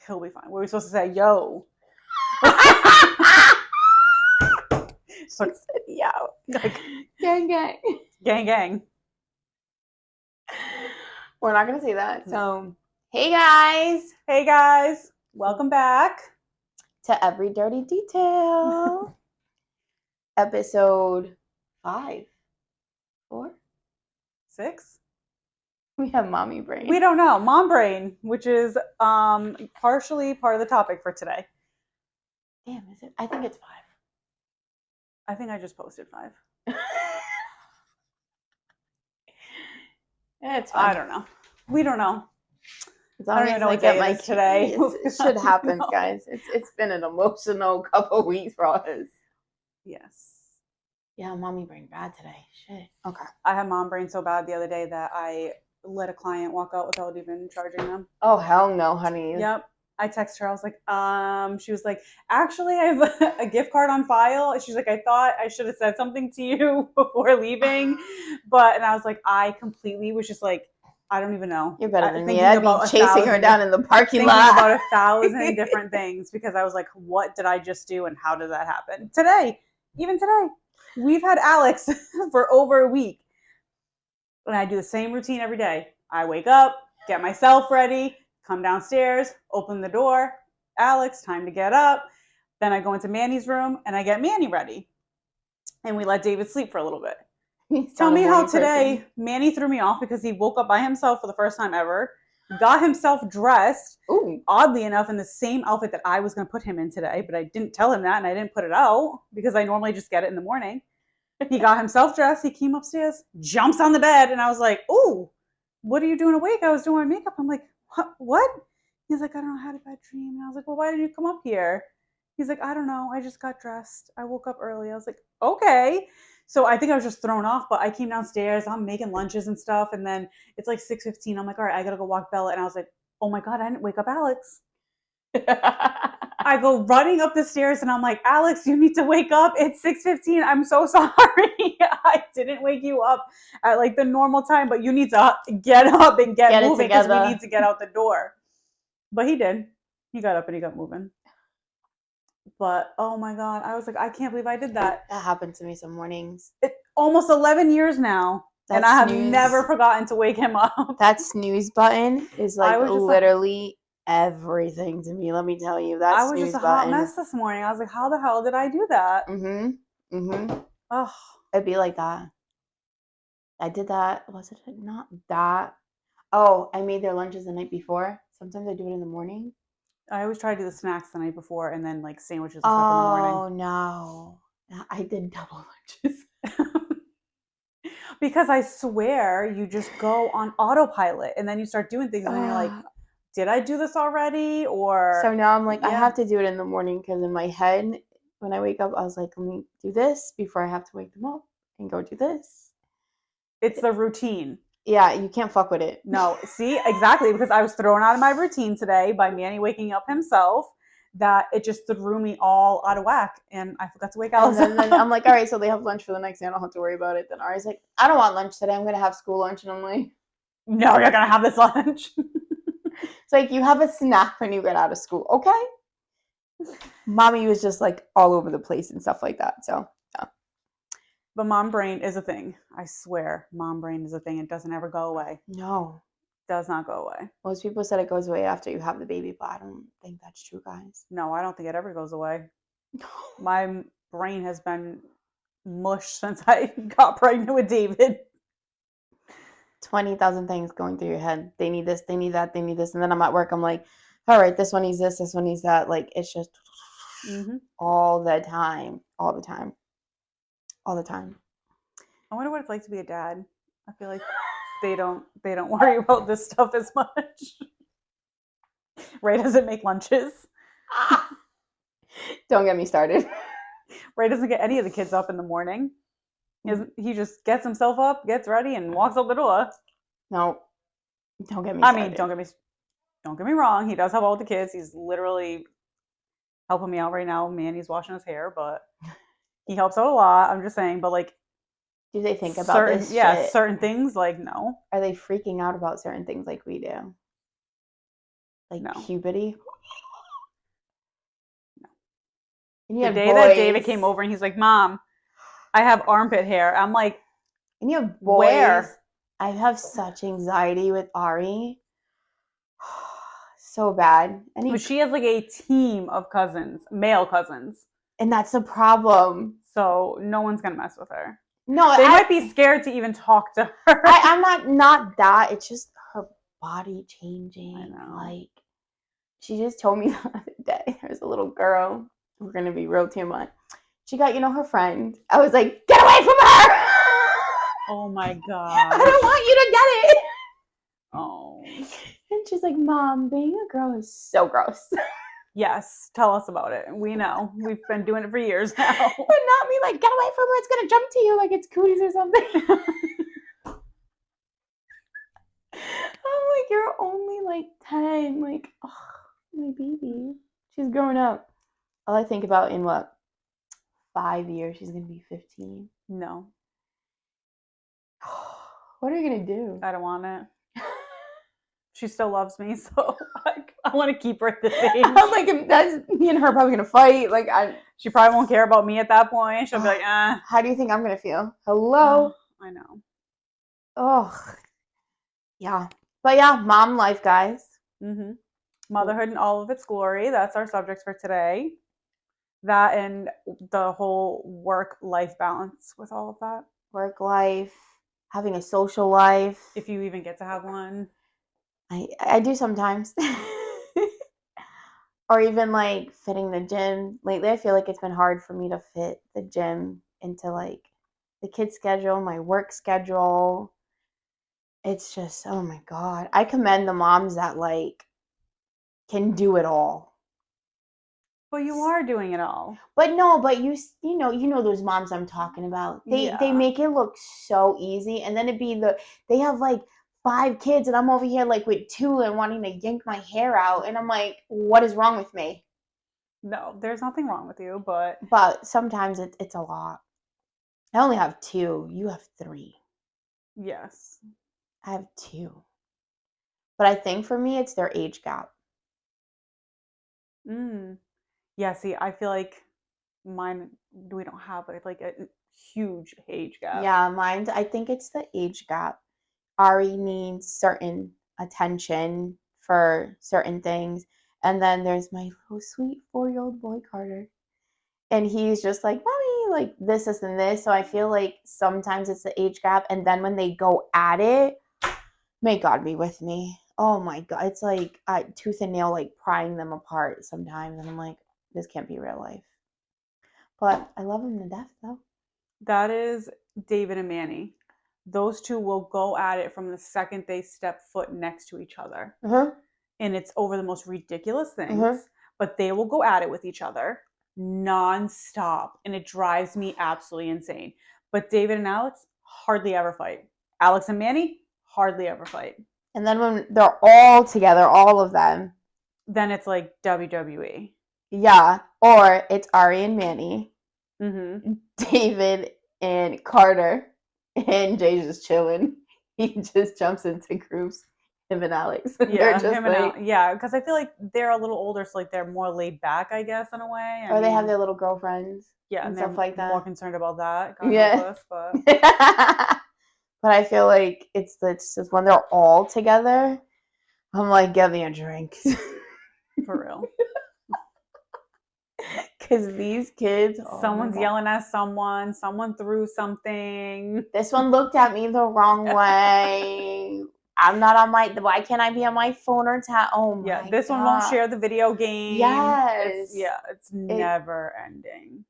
He'll be fine. Were we supposed to say, yo? She said, yo. Like, Gang, gang. gang, gang. We're not going to say that. So, hey guys. Hey guys. Welcome back to Every Dirty Detail. Episode 5. 4? 6. We have mommy brain. We don't know. Mom brain, which is partially part of the topic for today. Damn, is it? I think it's 5. I think I just posted 5. It's fine. I don't know. We don't know. I don't even know what day it is today. It should happen, guys. It's been an emotional couple weeks for us. Yes. Yeah, mommy brain bad today. Shit. Okay. I had mom brain so bad the other day that I let a client walk out without even charging them. Oh, hell no, honey. Yep. I texted her. I was like, she was like, actually, I have a gift card on file. She's like, I thought I should have said something to you before leaving. And I was like, I completely was just like, I don't even know. You're better than me. I'd be chasing her down in the parking lot. Thinking about 1,000 different things because I was like, what did I just do and how did that happen? Even today, we've had Alex for over a week. And I do the same routine every day. I wake up, get myself ready, come downstairs, open the door. Alex, time to get up. Then I go into Manny's room and I get Manny ready. And we let David sleep for a little bit. Tell me how today Manny threw me off because he woke up by himself for the first time ever, got himself dressed, oddly enough, in the same outfit that I was going to put him in today, but I didn't tell him that and I didn't put it out because I normally just get it in the morning. He got himself dressed. He came upstairs, jumps on the bed, and I was like, "Ooh, what are you doing awake?" I was doing my makeup. I'm like, "What?" He's like, "I don't know, I had a bad dream." And I was like, "Well, why didn't you come up here?" He's like, "I don't know. I just got dressed. I woke up early." I was like, "Okay." So I think I was just thrown off, but I came downstairs. I'm making lunches and stuff, and then it's like 6:15. I'm like, "All right, I gotta go walk Bella," and I was like, "Oh my god, I didn't wake up Alex." I go running up the stairs and I'm like, "Alex, you need to wake up. It's 6:15. I'm so sorry. I didn't wake you up at like the normal time, but you need to get up and get moving because we need to get out the door." But he did. He got up and he got moving. But oh my god, I was like, I can't believe I did that. That happened to me some mornings. Almost 11 years now. And I have never forgotten to wake him up. That snooze button is like literally everything to me. Let me tell you, that I was just a hot mess this morning. I was like, how the hell did I do that? Oh, it'd be like that. I did that. Was it not that? Oh, I made their lunches the night before. Sometimes I do it in the morning. I always try to do the snacks the night before and then like sandwiches and stuff in the morning. Oh no, I did double lunches. Because I swear you just go on autopilot and then you start doing things and then you're like, did I do this already? Or so now I'm like, I have to do it in the morning because in my head, when I wake up, I was like, let me do this before I have to wake them up and go do this. It's the routine. Yeah, you can't fuck with it. No, see, exactly, because I was thrown out of my routine today by Manny waking up himself. That it just threw me all out of whack, and I forgot to wake Alex up. And then I'm like, all right, so they have lunch for the next day. I don't have to worry about it. Then Ari's like, I don't want lunch today. I'm going to have school lunch. And I'm like, no, you're going to have this lunch. It's like, you have a snack when you get out of school. Okay. Mommy was just like all over the place and stuff like that. So, yeah. But mom brain is a thing. I swear, mom brain is a thing. It doesn't ever go away. No. Does not go away. Most people said it goes away after you have the baby, but I don't think that's true, guys. No, I don't think it ever goes away. My brain has been mush since I got pregnant with David. 20,000 things going through your head. They need this, they need that, they need this. And then I'm at work, I'm like, all right, this one needs this one needs that. Like, it's just all the time. All the time. All the time. I wonder what it's like to be a dad. I feel like they don't worry about this stuff as much. Ray doesn't make lunches. Don't get me started. Ray doesn't get any of the kids up in the morning. He just gets himself up, gets ready, and walks out the door. No, don't get me started. I mean, don't get me wrong. He does have all the kids. He's literally helping me out right now. Manny's washing his hair, but he helps out a lot. I'm just saying, but like, do they think about this? Yeah, certain things, like, no. Are they freaking out about certain things like we do? like No. puberty. And you The had day boys. that David came over and he's like, Mom, I have armpit hair. I'm like, And you have boys. where? I have such anxiety with Ari. So bad. But she has like a team of cousins, male cousins. And that's the problem. So no one's going to mess with her. No, they might be scared to even talk to her. I'm not that. It's just her body changing. I know. Like, she just told me the other day, there's a little girl. We're going to be real too much. She got, her friend. I was like, get away from her! Oh my God. I don't want you to get it. Oh. And she's like, Mom, being a girl is so gross. Yes, tell us about it. We know. We've been doing it for years now. But not me like, get away from her, it's gonna jump to you like it's cooties or something. I'm like, you're only like 10. Like, oh, my baby. She's growing up. All I think about in 5 years, she's gonna be 15. No. What are you gonna do? I don't want it. She still loves me, so I want to keep her at this age. I'm like, that's me and her probably gonna fight. Like, she probably won't care about me at that point. She'll be like, How do you think I'm gonna feel? Hello? I know. Oh, yeah. But yeah, mom life, guys. Mm-hmm. Motherhood in all of its glory. That's our subject for today. That and the whole work-life balance with all of that. Work life, having a social life. If you even get to have one. I do sometimes. Or even like fitting the gym. Lately I feel like it's been hard for me to fit the gym into like the kids' schedule, my work schedule. It's just, oh my God. I commend the moms that like can do it all. Well, you are doing it all. But no, but you know those moms I'm talking about. They make it look so easy, and then they have like 5 kids, and I'm over here like with 2 and wanting to yank my hair out, and I'm like, what is wrong with me? No, there's nothing wrong with you, but sometimes it's a lot. I only have 2. You have 3. Yes, I have 2. But I think for me, it's their age gap. Yeah, see, I feel like mine, we don't have like a huge age gap. Yeah, mine, I think it's the age gap. Ari needs certain attention for certain things. And then there's my little sweet 4-year-old boy, Carter. And he's just like, Mommy, like this, and this. So I feel like sometimes it's the age gap. And then when they go at it, may God be with me. Oh my God. It's like tooth and nail, like prying them apart sometimes. And I'm like, this can't be real life. But I love him to death, though. That is David and Manny. Those two will go at it from the second they step foot next to each other. Uh-huh. And it's over the most ridiculous things, but they will go at it with each other nonstop. And it drives me absolutely insane. But David and Alex hardly ever fight. Alex and Manny hardly ever fight. And then when they're all together, all of them, then it's like WWE. Yeah, or it's Ari and Manny, mm-hmm. David and Carter, and Jay's just chilling. He just jumps into groups, him and Alex. Yeah, just yeah, because I feel like they're a little older, so like they're more laid back, I guess, in a way. Or they have their little girlfriends, and stuff like that. More concerned about that. God help us, but but I feel like it's just when they're all together, I'm like, get me a drink. For real. Because these kids, someone's yelling at someone threw something. This one looked at me the wrong way. I'm not on why can't I be on my phone or oh my Yeah, this one won't share the video game. Yes. It's never ending.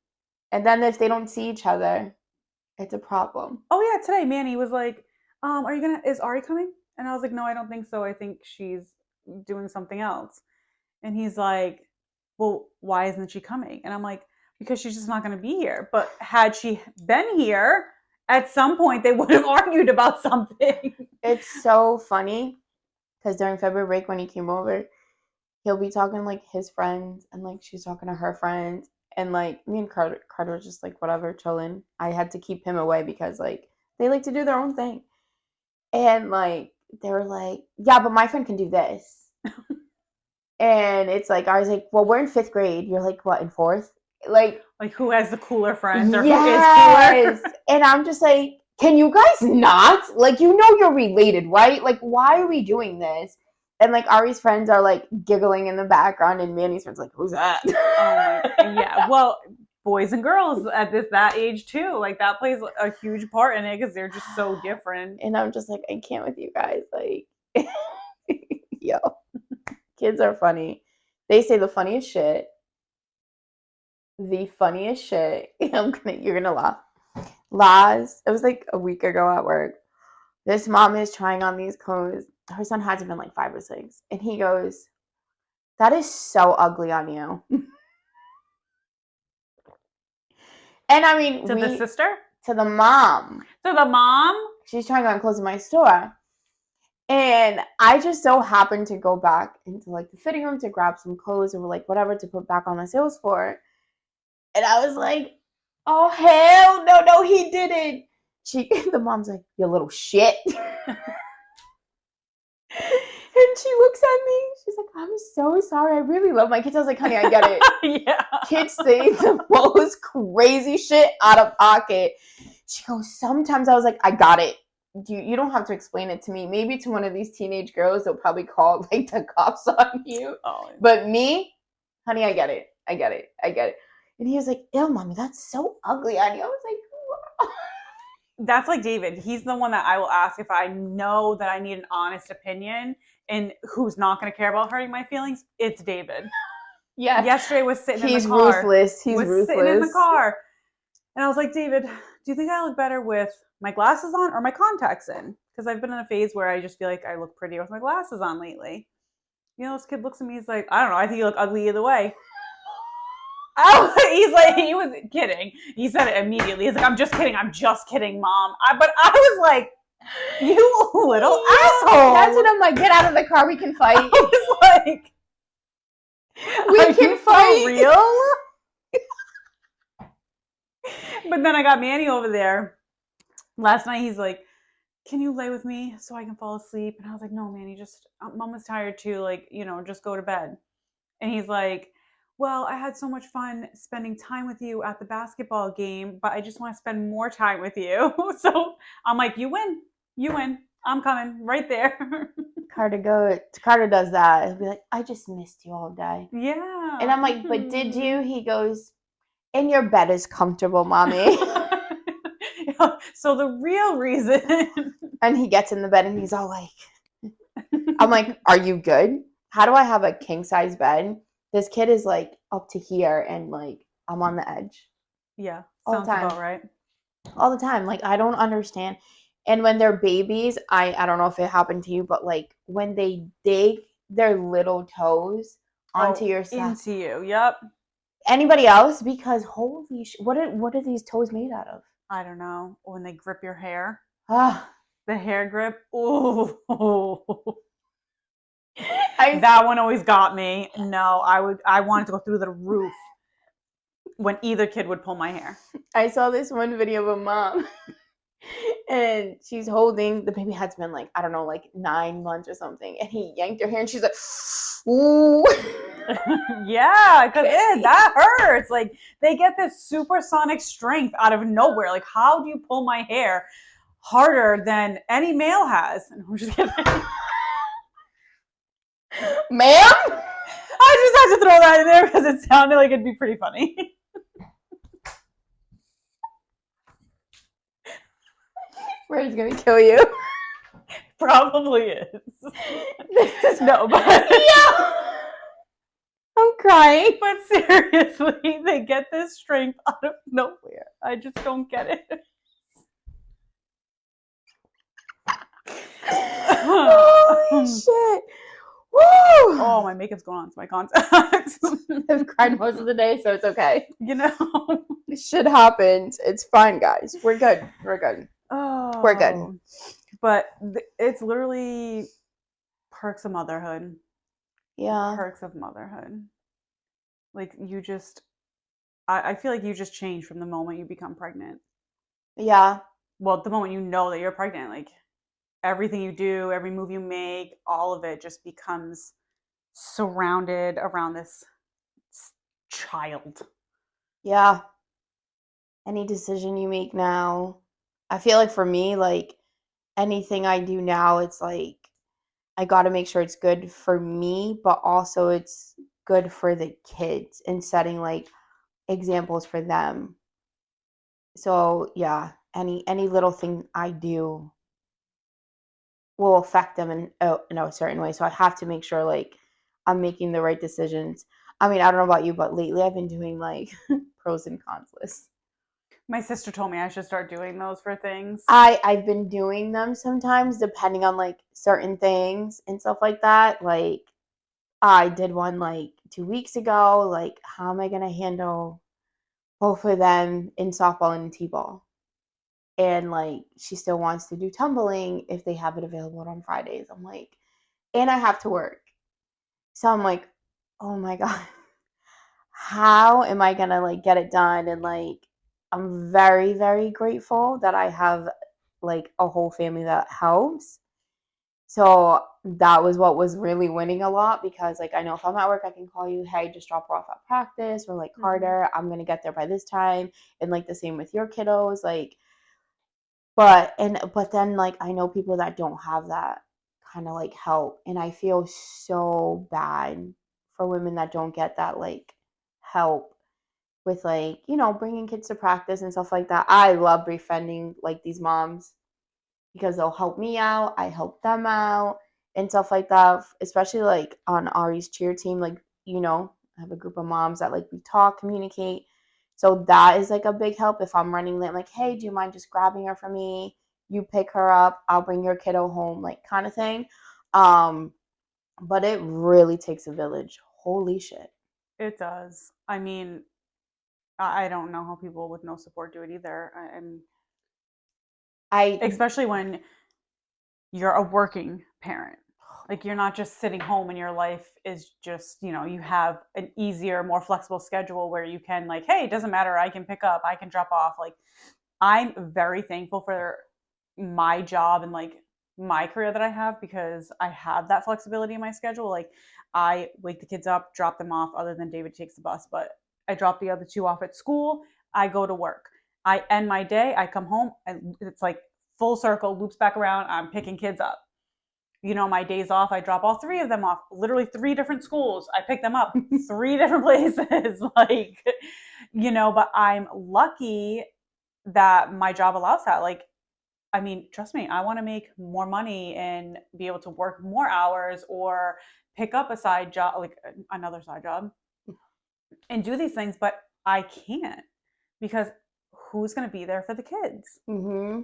And then if they don't see each other, it's a problem. Oh yeah, today Manny was like, is Ari coming? And I was like, no, I don't think so. I think she's doing something else. And he's like, well, why isn't she coming? And I'm like, because she's just not going to be here. But had she been here, at some point they would have argued about something. It's so funny because during February break when he came over, he'll be talking like his friends and like she's talking to her friends. And like me and Carter was just like whatever, chilling. I had to keep him away because like they like to do their own thing. And like they were like, yeah, but my friend can do this. And it's like, I was like, well, we're in 5th grade. You're like, what, in 4th? Like who has the cooler friends or yes. who is cooler? And I'm just like, can you guys not? Like, you know you're related, right? Like, why are we doing this? And like Ari's friends are like giggling in the background, and Manny's friends like, who's that? Oh my, yeah. Well, boys and girls at that age too, like that plays a huge part in it because they're just so different. And I'm just like, I can't with you guys. Like, yo, kids are funny. They say the funniest shit. The funniest shit. You're gonna laugh. Laz, it was like a week ago at work. This mom is trying on these clothes. Her son had to been like 5 or 6. And he goes, that is so ugly on you. And I mean, To the sister? To the mom. To the mom? She's trying on clothes in my store. And I just so happened to go back into like the fitting room to grab some clothes or like whatever to put back on the sales floor. And I was like, oh, hell no, he didn't. The mom's like, you little shit. And she looks at me. She's like, I'm so sorry. I really love my kids. I was like, honey, I get it. Yeah. Kids say the most crazy shit out of pocket. She goes, sometimes I was like, I got it. You don't have to explain it to me. Maybe to one of these teenage girls, they'll probably call like the cops on you. Oh. But me, honey, I get it. I get it. And he was like, ew, mommy, that's so ugly on you. I was like, wow. That's like David. He's the one that I will ask if I know that I need an honest opinion and who's not going to care about hurting my feelings. It's David. Yeah. Yesterday was sitting in the He's car. Ruthless. He's ruthless. Sitting in the car. And I was like, David, do you think I look better with my glasses on or my contacts in? Because I've been in a phase where I just feel like I look prettier with my glasses on lately. You know, this kid looks at me, he's like, I don't know, I think you look ugly either way. Oh, he's like, he was kidding. He said it immediately. He's like, I'm just kidding, Mom. But I was like, you little asshole. That's what I'm like, get out of the car, we can fight. I was like, we can fight. For real? But then I got Manny over there. Last night he's like, can you lay with me so I can fall asleep? And I was like, no, Manny, just, Mom was tired too. Like, you know, just go to bed. And he's like, well, I had so much fun spending time with you at the basketball game, but I just want to spend more time with you. So I'm like, you win. I'm coming right there. Carter does that. He'll be like, I just missed you all day. Yeah. And I'm like, but did you? He goes, and your bed is comfortable, Mommy. So the real reason. And he gets in the bed and he's all like, I'm like, are you good? How do I have a king size bed? This kid is like up to here and like I'm on the edge. Yeah. All the time. About right. All the time. Like, I don't understand. And when they're babies, I don't know if it happened to you, but like when they dig their little toes onto your side. Into you. Yep. Anybody else? Because holy what are these toes made out of? I don't know. When they grip your hair. Ah. The hair grip. Ooh. That one always got me. No, I wanted to go through the roof when either kid would pull my hair. I saw this one video of a mom and she's holding, the baby had been like, I don't know, like 9 months or something. And he yanked her hair and she's like, ooh. Yeah, because that hurts. Like, they get this supersonic strength out of nowhere. Like, how do you pull my hair harder than any male has? And I'm just kidding. Ma'am? I just had to throw that in there because it sounded like it'd be pretty funny. Fred's gonna kill you. Probably is. This is nobody. Yeah. I'm crying. But seriously, they get this strength out of nowhere. I just don't get it. Holy shit. Woo! Oh, my makeup's going on to my contacts. I've cried most of the day, so it's okay. You know? Shit happens. It's fine, guys. We're good. Oh. We're good. But it's literally perks of motherhood. Yeah. Perks of motherhood. Like, you just... I feel like you just change from the moment you become pregnant. Yeah. Well, the moment you know that you're pregnant, like... everything you do, every move you make, all of it just becomes surrounded around this child. Yeah. Any decision you make now, I feel like for me, like anything I do now, it's like I got to make sure it's good for me, but also it's good for the kids and setting like examples for them. So, yeah, any little thing I do will affect them in a certain way. So I have to make sure like I'm making the right decisions. I mean, I don't know about you, but lately I've been doing like pros and cons lists. My sister told me I should start doing those for things. I've been doing them sometimes depending on like certain things and stuff like that. Like I did one like 2 weeks ago. Like, how am I gonna handle both of them in softball and in t-ball? And like she still wants to do tumbling if they have it available on Fridays. I'm like, and I have to work. So I'm like, oh my God, how am I gonna like get it done? And like I'm very, very grateful that I have like a whole family that helps. So that was what was really winning a lot because like I know if I'm at work I can call you, hey, just drop her off at practice, or like Carter, I'm gonna get there by this time. And like the same with your kiddos, like but then like I know people that don't have that kind of like help, and I feel so bad for women that don't get that like help with like, bringing kids to practice and stuff like that. I love befriending like these moms because they'll help me out, I help them out and stuff like that, especially like on Ari's cheer team. Like, I have a group of moms that like we talk, communicate. So that is like a big help. If I'm running late, I'm like, hey, do you mind just grabbing her for me? You pick her up, I'll bring your kiddo home, like kind of thing. um but it really takes a village. Holy shit. It does. I mean, I don't know how people with no support do it either. And I especially when you're a working parent. Like you're not just sitting home and your life is just, you have an easier, more flexible schedule where you can like, hey, it doesn't matter, I can pick up, I can drop off. Like I'm very thankful for my job and like my career that I have because I have that flexibility in my schedule. Like I wake the kids up, drop them off, other than David takes the bus, but I drop the other two off at school. I go to work. I end my day. I come home and it's like full circle, loops back around. I'm picking kids up. My days off, I drop all three of them off, literally three different schools. I pick them up three different places. Like, but I'm lucky that my job allows that. Like, I mean, trust me, I want to make more money and be able to work more hours or pick up a side job, like another side job, and do these things, but I can't because who's going to be there for the kids? mhm.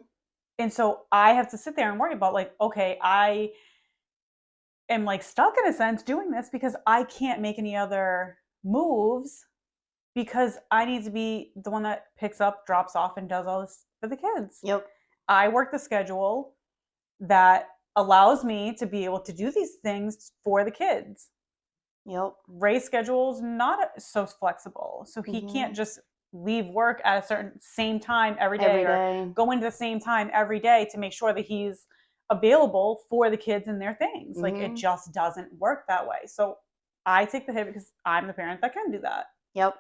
And so I have to sit there and worry about, like, okay, I am like stuck in a sense doing this because I can't make any other moves because I need to be the one that picks up, drops off, and does all this for the kids. Yep. I work the schedule that allows me to be able to do these things for the kids. Yep. Ray's schedule's not so flexible, so he can't Mhm. just leave work at a certain same time every day Every or day. go into the same time every day to make sure that he's available for the kids and their things. Like it Mhm. just doesn't work that way. So I take the hit because I'm the parent that can do that. Yep.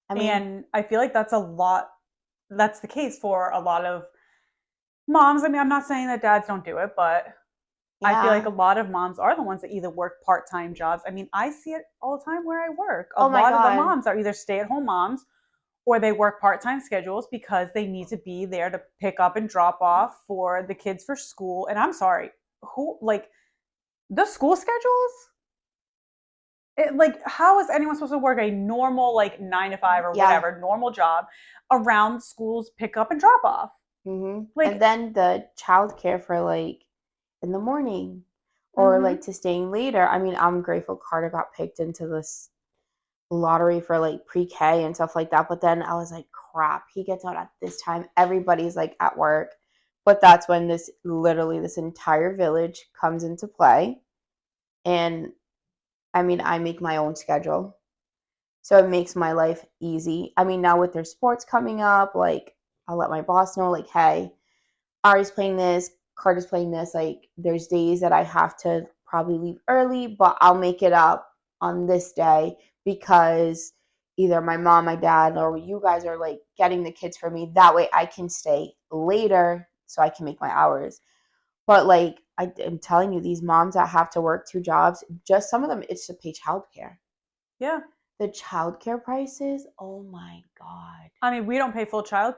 I mean, And I feel like that's the case for a lot of moms. I mean, I'm not saying that dads don't do it, but I feel like yeah. a lot of moms are the ones that either work part-time jobs. I mean, I see it all the time where I work. A Oh my lot of the God. moms are either stay-at-home moms or they work part-time schedules because they need to be there to pick up and drop off for the kids for school. And I'm sorry, who like the school schedules? Like, how is anyone supposed to work a normal like 9 to 5 or Yeah. whatever normal job around schools pick up and drop off? And Like, then the childcare for like in the morning or mm-hmm. like to staying later. I mean, I'm grateful Carter got picked into this lottery for like pre-K and stuff like that. But then I was like, crap, he gets out at this time. Everybody's like at work. But that's when this entire village comes into play. And I mean, I make my own schedule. So it makes my life easy. I mean, now with their sports coming up, like I'll let my boss know, like, hey, Ari's playing this, Carter's playing this. Like, there's days that I have to probably leave early, but I'll make it up on this day because either my mom, my dad, or you guys are like getting the kids for me. That way I can stay later so I can make my hours. But like I'm telling you, these moms that have to work 2 jobs, just some of them, it's to pay childcare. Yeah. The childcare prices, oh my God. I mean, we don't pay full child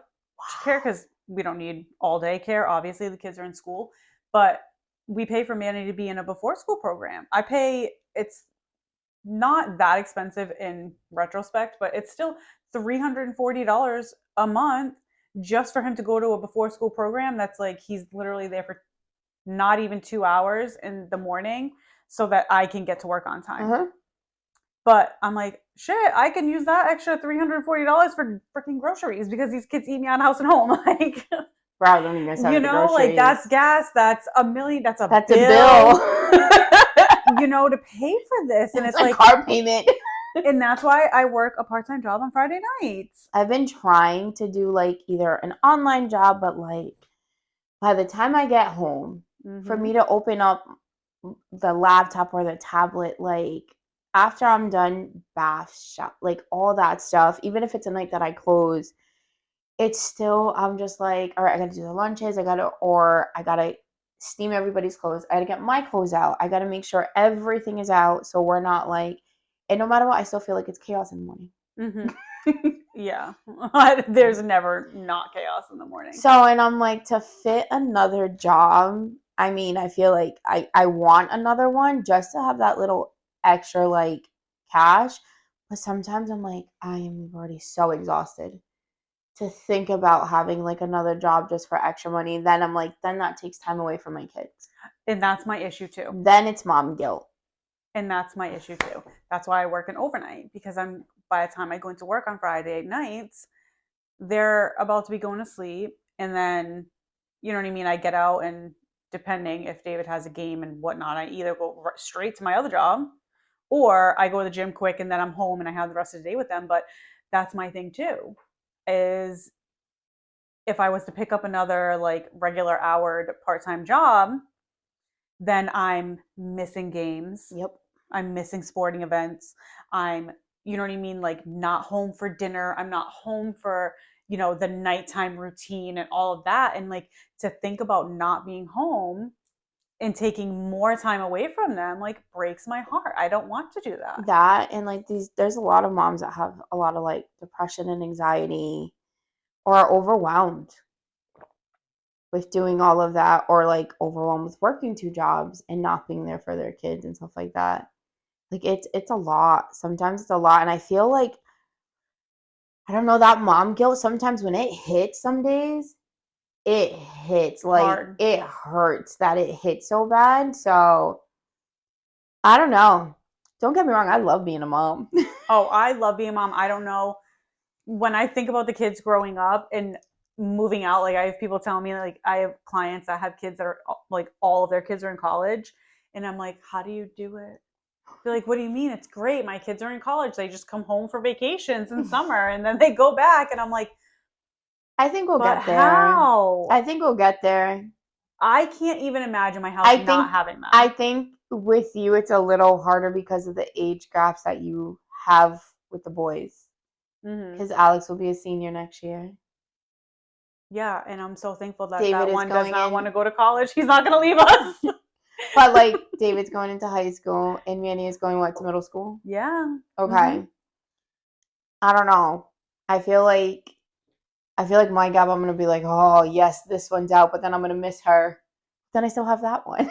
care because we don't need all day care. Obviously, the kids are in school, but we pay for Manny to be in a before school program. I pay, it's not that expensive in retrospect, but it's still $340 a month just for him to go to a before school program. That's like, he's literally there for not even 2 hours in the morning so that I can get to work on time. Uh-huh. But I'm like, shit, I can use that extra $340 for freaking groceries because these kids eat me out of house and home. Like, bro, don't even start you with the know, groceries. like that's gas, that's a million, that's a That's bill, a bill. you know, to pay for this. And It's it's a like car payment. And that's why I work a part-time job on Friday nights. I've been trying to do like either an online job, but like by the time I get home, for me to open up the laptop or the tablet, like after I'm done bath, shop, like all that stuff, even if it's a night that I close, it's still, I'm just like, all right, I gotta do the lunches, I gotta steam everybody's clothes, I gotta get my clothes out, I gotta make sure everything is out so we're not like, and no matter what, I still feel like it's chaos in the morning. Yeah. There's never not chaos in the morning. So, and I'm like, to fit another job, I mean, I feel like I want another one just to have that little extra like cash. But sometimes I'm like, I am already so exhausted to think about having like another job just for extra money. Then I'm like, then that takes time away from my kids. And that's my issue too. Then it's mom guilt. And that's my issue too. That's why I work an overnight because by the time I go into work on Friday nights, they're about to be going to sleep. And then, you know what I mean? I get out and depending if David has a game and whatnot, I either go straight to my other job or I go to the gym quick and then I'm home and I have the rest of the day with them. But that's my thing too, is if I was to pick up another like regular houred part-time job, then I'm missing games. Yep. I'm missing sporting events. You know what I mean? Like not home for dinner. I'm not home for, you know, the nighttime routine and all of that. And like to think about not being home and taking more time away from them, like breaks my heart. I don't want to do that. That and like there's a lot of moms that have a lot of like depression and anxiety or are overwhelmed with doing all of that or like overwhelmed with working 2 jobs and not being there for their kids and stuff like that. Like it's a lot. Sometimes it's a lot. And I feel like, I don't know, that mom guilt, sometimes when it hits some days, it hits like Hard. it hurts that it hits so bad. So I don't know. Don't get me wrong, I love being a mom. Oh, I love being a mom. I don't know. When I think about the kids growing up and moving out, like I have people telling me, like I have clients that have kids that are like all of their kids are in college. And I'm like, how do you do it? They're like, what do you mean? It's great. My kids are in college. They just come home for vacations in summer and then they go back. And I'm like, I think we'll but get there. how? I think we'll get there. I can't even imagine my house not having that. I think with you it's a little harder because of the age gaps that you have with the boys. Because Alex will be a senior next year. Yeah, and I'm so thankful that David that one does not want to in, go to college. He's not going to leave us. but like David's going into high school and Manny is going what, to middle school? Yeah. Okay. I don't know. I feel like my gap, I'm gonna be like, oh yes, this one's out, but then I'm gonna miss her. Then I still have that one.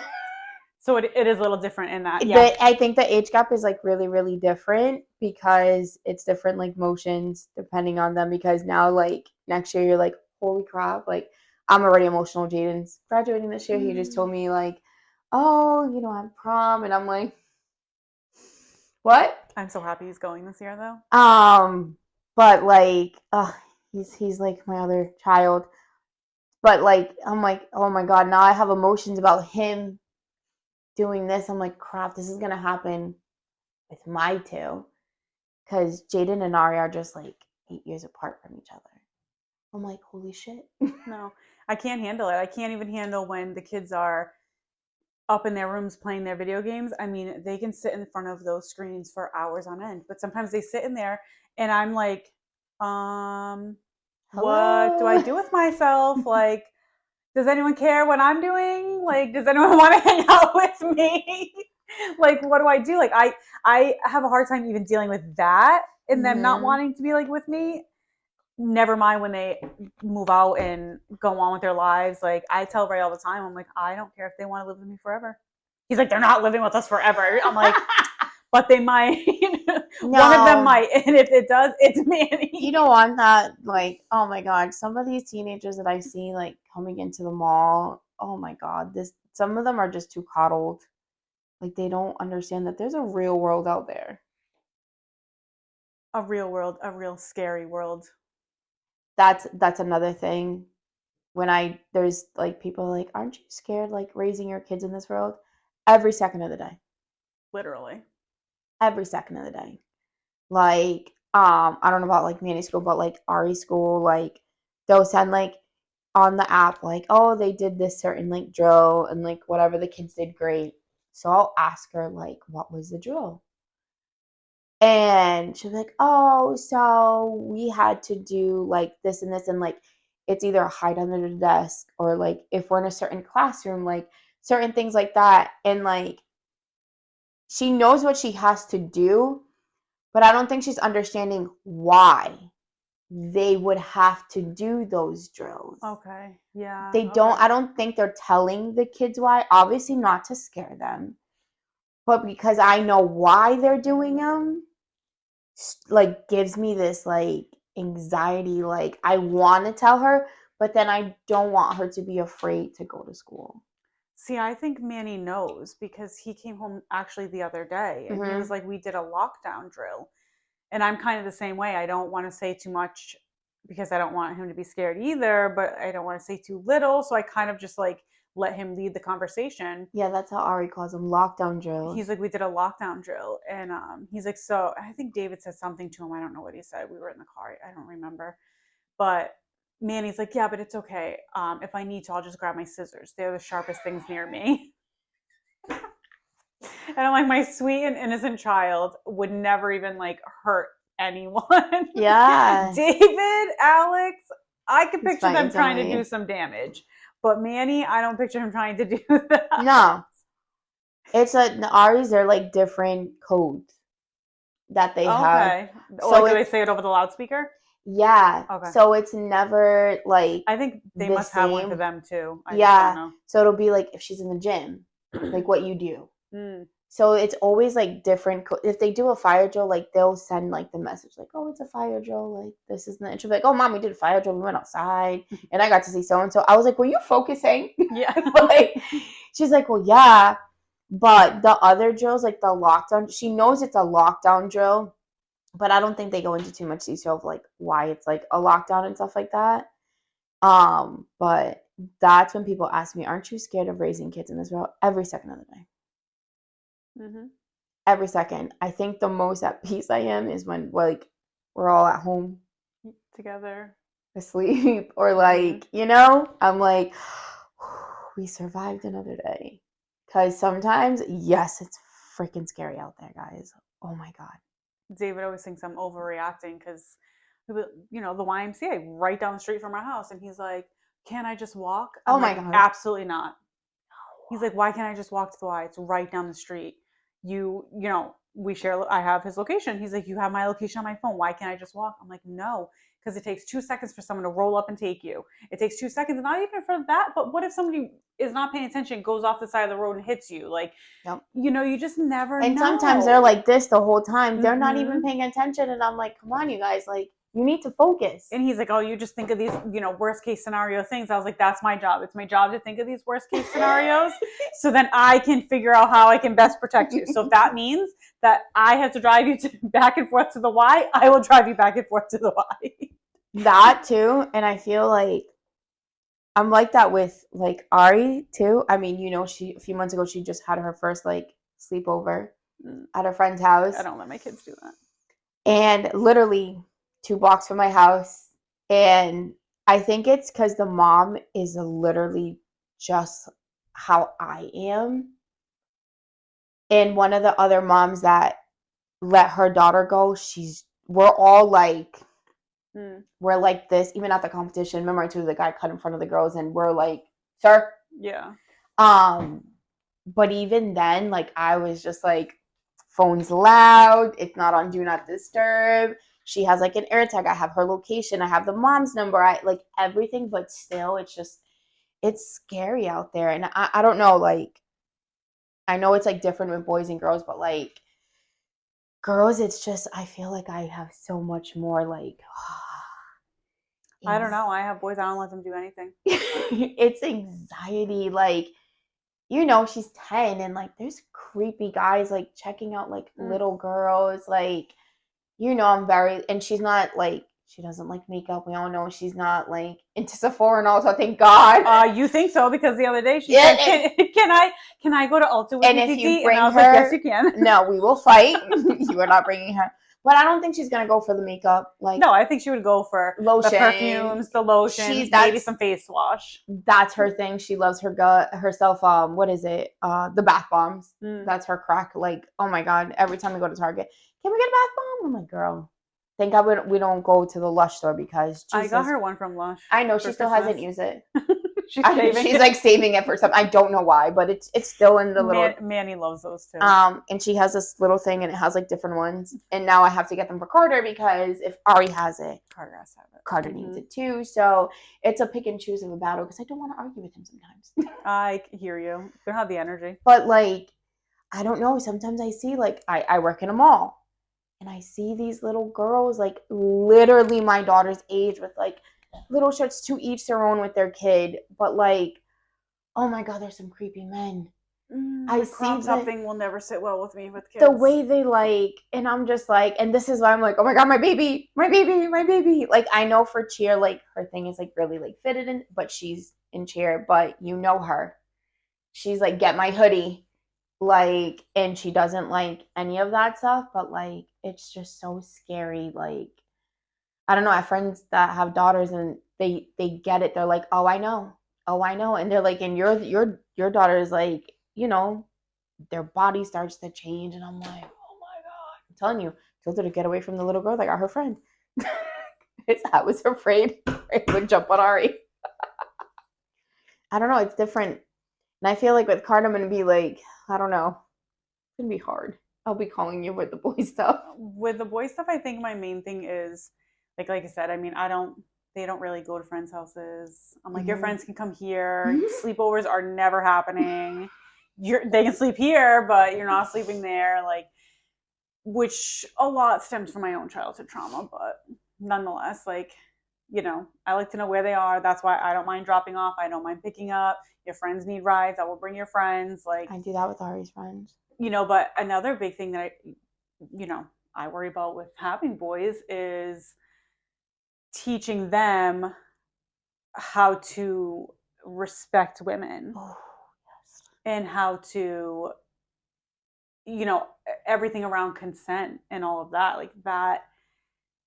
So it is a little different in that. Yeah. But I think the age gap is like really, really different because it's different like motions depending on them. Because now like next year you're like, holy crap, like I'm already emotional. Jaden's graduating this year. He just told me like, oh, you know, I'm prom, and I'm like, what? I'm so happy he's going this year though. But like, he's like my other child. But like, I'm like, oh my god, now I have emotions about him doing this. I'm like, crap, this is gonna happen with my 2, because Jaden and Ari are just like 8 years apart from each other. I'm like, holy shit. No, I can't handle it. I can't even handle when the kids are up in their rooms playing their video games, I mean, they can sit in front of those screens for hours on end. But sometimes they sit in there and I'm like, um, what do I Hello. do with myself? Like, does anyone care what I'm doing? Like, does anyone want to hang out with me? Like, what do I do? Like, I have a hard time even dealing with that and them not Hmm. wanting to be like with me. Never mind when they move out and go on with their lives. Like, I tell Ray all the time, I'm like, I don't care if they want to live with me forever. He's like, they're not living with us forever. I'm like, but they might. One of them No, might, and if it does, it's Manny. you don't want that. Like, oh my God, some of these teenagers that I see like coming into the mall, oh my God, this some of them are just too coddled. Like they don't understand that there's a real world out there. A real world, a real scary world. That's another thing. When there's like people like, aren't you scared like raising your kids in this world? Every second of the day. Literally. Every second of the day. Like, I don't know about like Manny school, but like Ari school, like they'll send like on the app, like, oh, they did this certain like drill and like whatever, the kids did great. So I'll ask her, like, what was the drill? And she'll be like, oh, so we had to do like this and this, and like it's either hide under the desk or like if we're in a certain classroom, like certain things like that. And like she knows what she has to do, but I don't think she's understanding why they would have to do those drills. Okay. Yeah. They don't, Okay. I don't think they're telling the kids why, obviously not to scare them, but because I know why they're doing them, like gives me this like anxiety. Like I want to tell her, but then I don't want her to be afraid to go to school. See, I think Manny knows because he came home actually the other day and he was Mm-hmm. like, we did a lockdown drill. And I'm kind of the same way. I don't want to say too much because I don't want him to be scared either, but I don't want to say too little. So I kind of just like let him lead the conversation. Yeah, that's how Ari calls them, lockdown He's drills. like, we did a lockdown drill. And he's like, so I think David said something to him. I don't know what he said. We were in the car. I don't remember. But Manny's like, yeah, but it's okay. If I need to, I'll just grab my scissors. They're the sharpest things near me. And I'm like, my sweet and innocent child would never even like hurt anyone. Yeah, David, Alex, I could he's picture fighting them trying to do somebody. some damage. But Manny, I don't picture him trying to do that. No, it's a the Aries. They're like different codes that they have. Okay. So Like, do they it's say it over the loudspeaker? yeah. Okay. So it's never like I think they the must have one for same. them too. I just don't Yeah. know. So it'll be like if she's in the gym, like what you do. Mm. So it's always like different. If they do a fire drill, like they'll send like the message, like, "Oh, it's a fire drill. Like this is." And she'll be like, "Oh, mom, we did a fire drill. We went outside, and I got to see so and so." I was like, "Were you focusing?" Yeah. Like, she's like, "Well, yeah." But the other drills, like the lockdown, she knows it's a lockdown drill, but I don't think they go into too much detail of like why it's like a lockdown and stuff like that. But that's when people ask me, "Aren't you scared of raising kids in this world?" Every second of the day. Mm-hmm. Every second. I think the most at peace I am is when like we're all at home Together. asleep or Mm-hmm. like, I'm like we survived another day. Cuz sometimes yes, it's freaking scary out there, guys. Oh my god. David always thinks I'm overreacting because, the YMCA right down the street from our house, and he's like, "Can I just walk?" I'm Oh my like, god. "Absolutely not." He's like, "Why can't I just walk to the Y? It's right down the street. We share. I have his location." He's like, "You have my location on my phone. Why can't I just walk?" I'm like, "No." Because it takes 2 seconds for someone to roll up and take you. It takes 2 seconds, not even for that. But what if somebody is not paying attention, goes off the side of the road and hits you? Like, Yep. you just never And sometimes they're know. like this the whole time. They're not even Mm-hmm. paying attention and I'm like, "Come on, you guys, like you need to focus." And he's like, "Oh, you just think of these, worst case scenario things." I was like, "That's my job. It's my job to think of these worst case scenarios, so then I can figure out how I can best protect you. So if that means that I have to drive you back and forth to the Y, I will drive you back and forth to the Y." That too, and I feel like I'm like that with like Ari too. I mean, she a few months ago she just had her first like sleepover at her friend's I house, don't let my kids do that. and literally 2 blocks from my house. And I think it's because the mom is literally just how I am. And one of the other moms that let her daughter go, we're all like, we're like this, even at the competition. Remember I told you the guy cut in front of the girls and we're like, sir? Yeah. But even then, like, I was just like, phone's loud, it's not on do not disturb. She has like an air tag. I have her location. I have the mom's number. I like everything, but still, it's scary out there. And I don't know, like, I know it's like different with boys and girls, but like girls, it's just, I feel like I have so much more like, I don't know. I have boys. I don't let them do anything. It's anxiety. Like, you know, she's 10 and like there's creepy guys like checking out like little girls. Like, you know, and she's not like, she doesn't like makeup. We all know she's not like into Sephora and all, so thank God. You think so? Because the other day she said, can I go to Ulta with and you, if you TT? bring And I was her, like, yes, you can. No, we will fight. You are not bringing her. But I don't think she's gonna go for the makeup. Like, no, I think she would go for lotion, the perfumes, the lotions, maybe some face wash. That's her thing. She loves herself. What is it? The bath bombs. That's her crack. Like, oh my God! Every time we go to Target, can we get a bath bomb? I'm like, girl, thank God we don't go to the Lush store because Jesus, I got her one from Lush. I know she still hasn't used it. She's like saving it for something. I don't know why, but it's still in the little. Manny loves those too. And she has this little thing, and it has like different ones. And now I have to get them for Carter because if Ari has it, Carter has to have it. Carter needs it too. So it's a pick and choose of a battle because I don't want to argue with him sometimes. I hear you. They don't have the energy. But like, I don't know. Sometimes I see like I work in a mall, and I see these little girls like literally my daughter's age with like little shirts, to each their own with their kid, but like, oh my God, there's some creepy men. I see something will never sit well with me with kids. The way they like, and I'm just like, and this is why I'm like, oh my God, my baby, my baby, my baby. Like, I know for cheer, like her thing is like really like fitted in, but she's in cheer, but you know her. She's like, get my hoodie. Like, and she doesn't like any of that stuff, but like, it's just so scary. Like, I don't know. I have friends that have daughters and they get it. They're like, oh, I know. And they're like, and your daughter is like, you know, their body starts to change. And I'm like, oh my God. I'm telling you, told her to get away from the little girl that got her friend. I was afraid it would jump on Ari. I don't know. It's different. And I feel like with Carter, I'm going to be like, I don't know. It's going to be hard. I'll be calling you with the boy stuff. With the boy stuff, I think my main thing is, like I said, I mean, they don't really go to friends' houses. I'm like, your friends can come here. Sleepovers are never happening. They can sleep here, but you're not sleeping there. Like, which a lot stems from my own childhood trauma, but nonetheless, like, you know, I like to know where they are. That's why I don't mind dropping off. I don't mind picking up. Your friends need rides. I will bring your friends. Like, I do that with Ari's friends. You know, but another big thing that I worry about with having boys is teaching them how to respect women. Oh, yes. And how to, you know, everything around consent and all of that. Like that,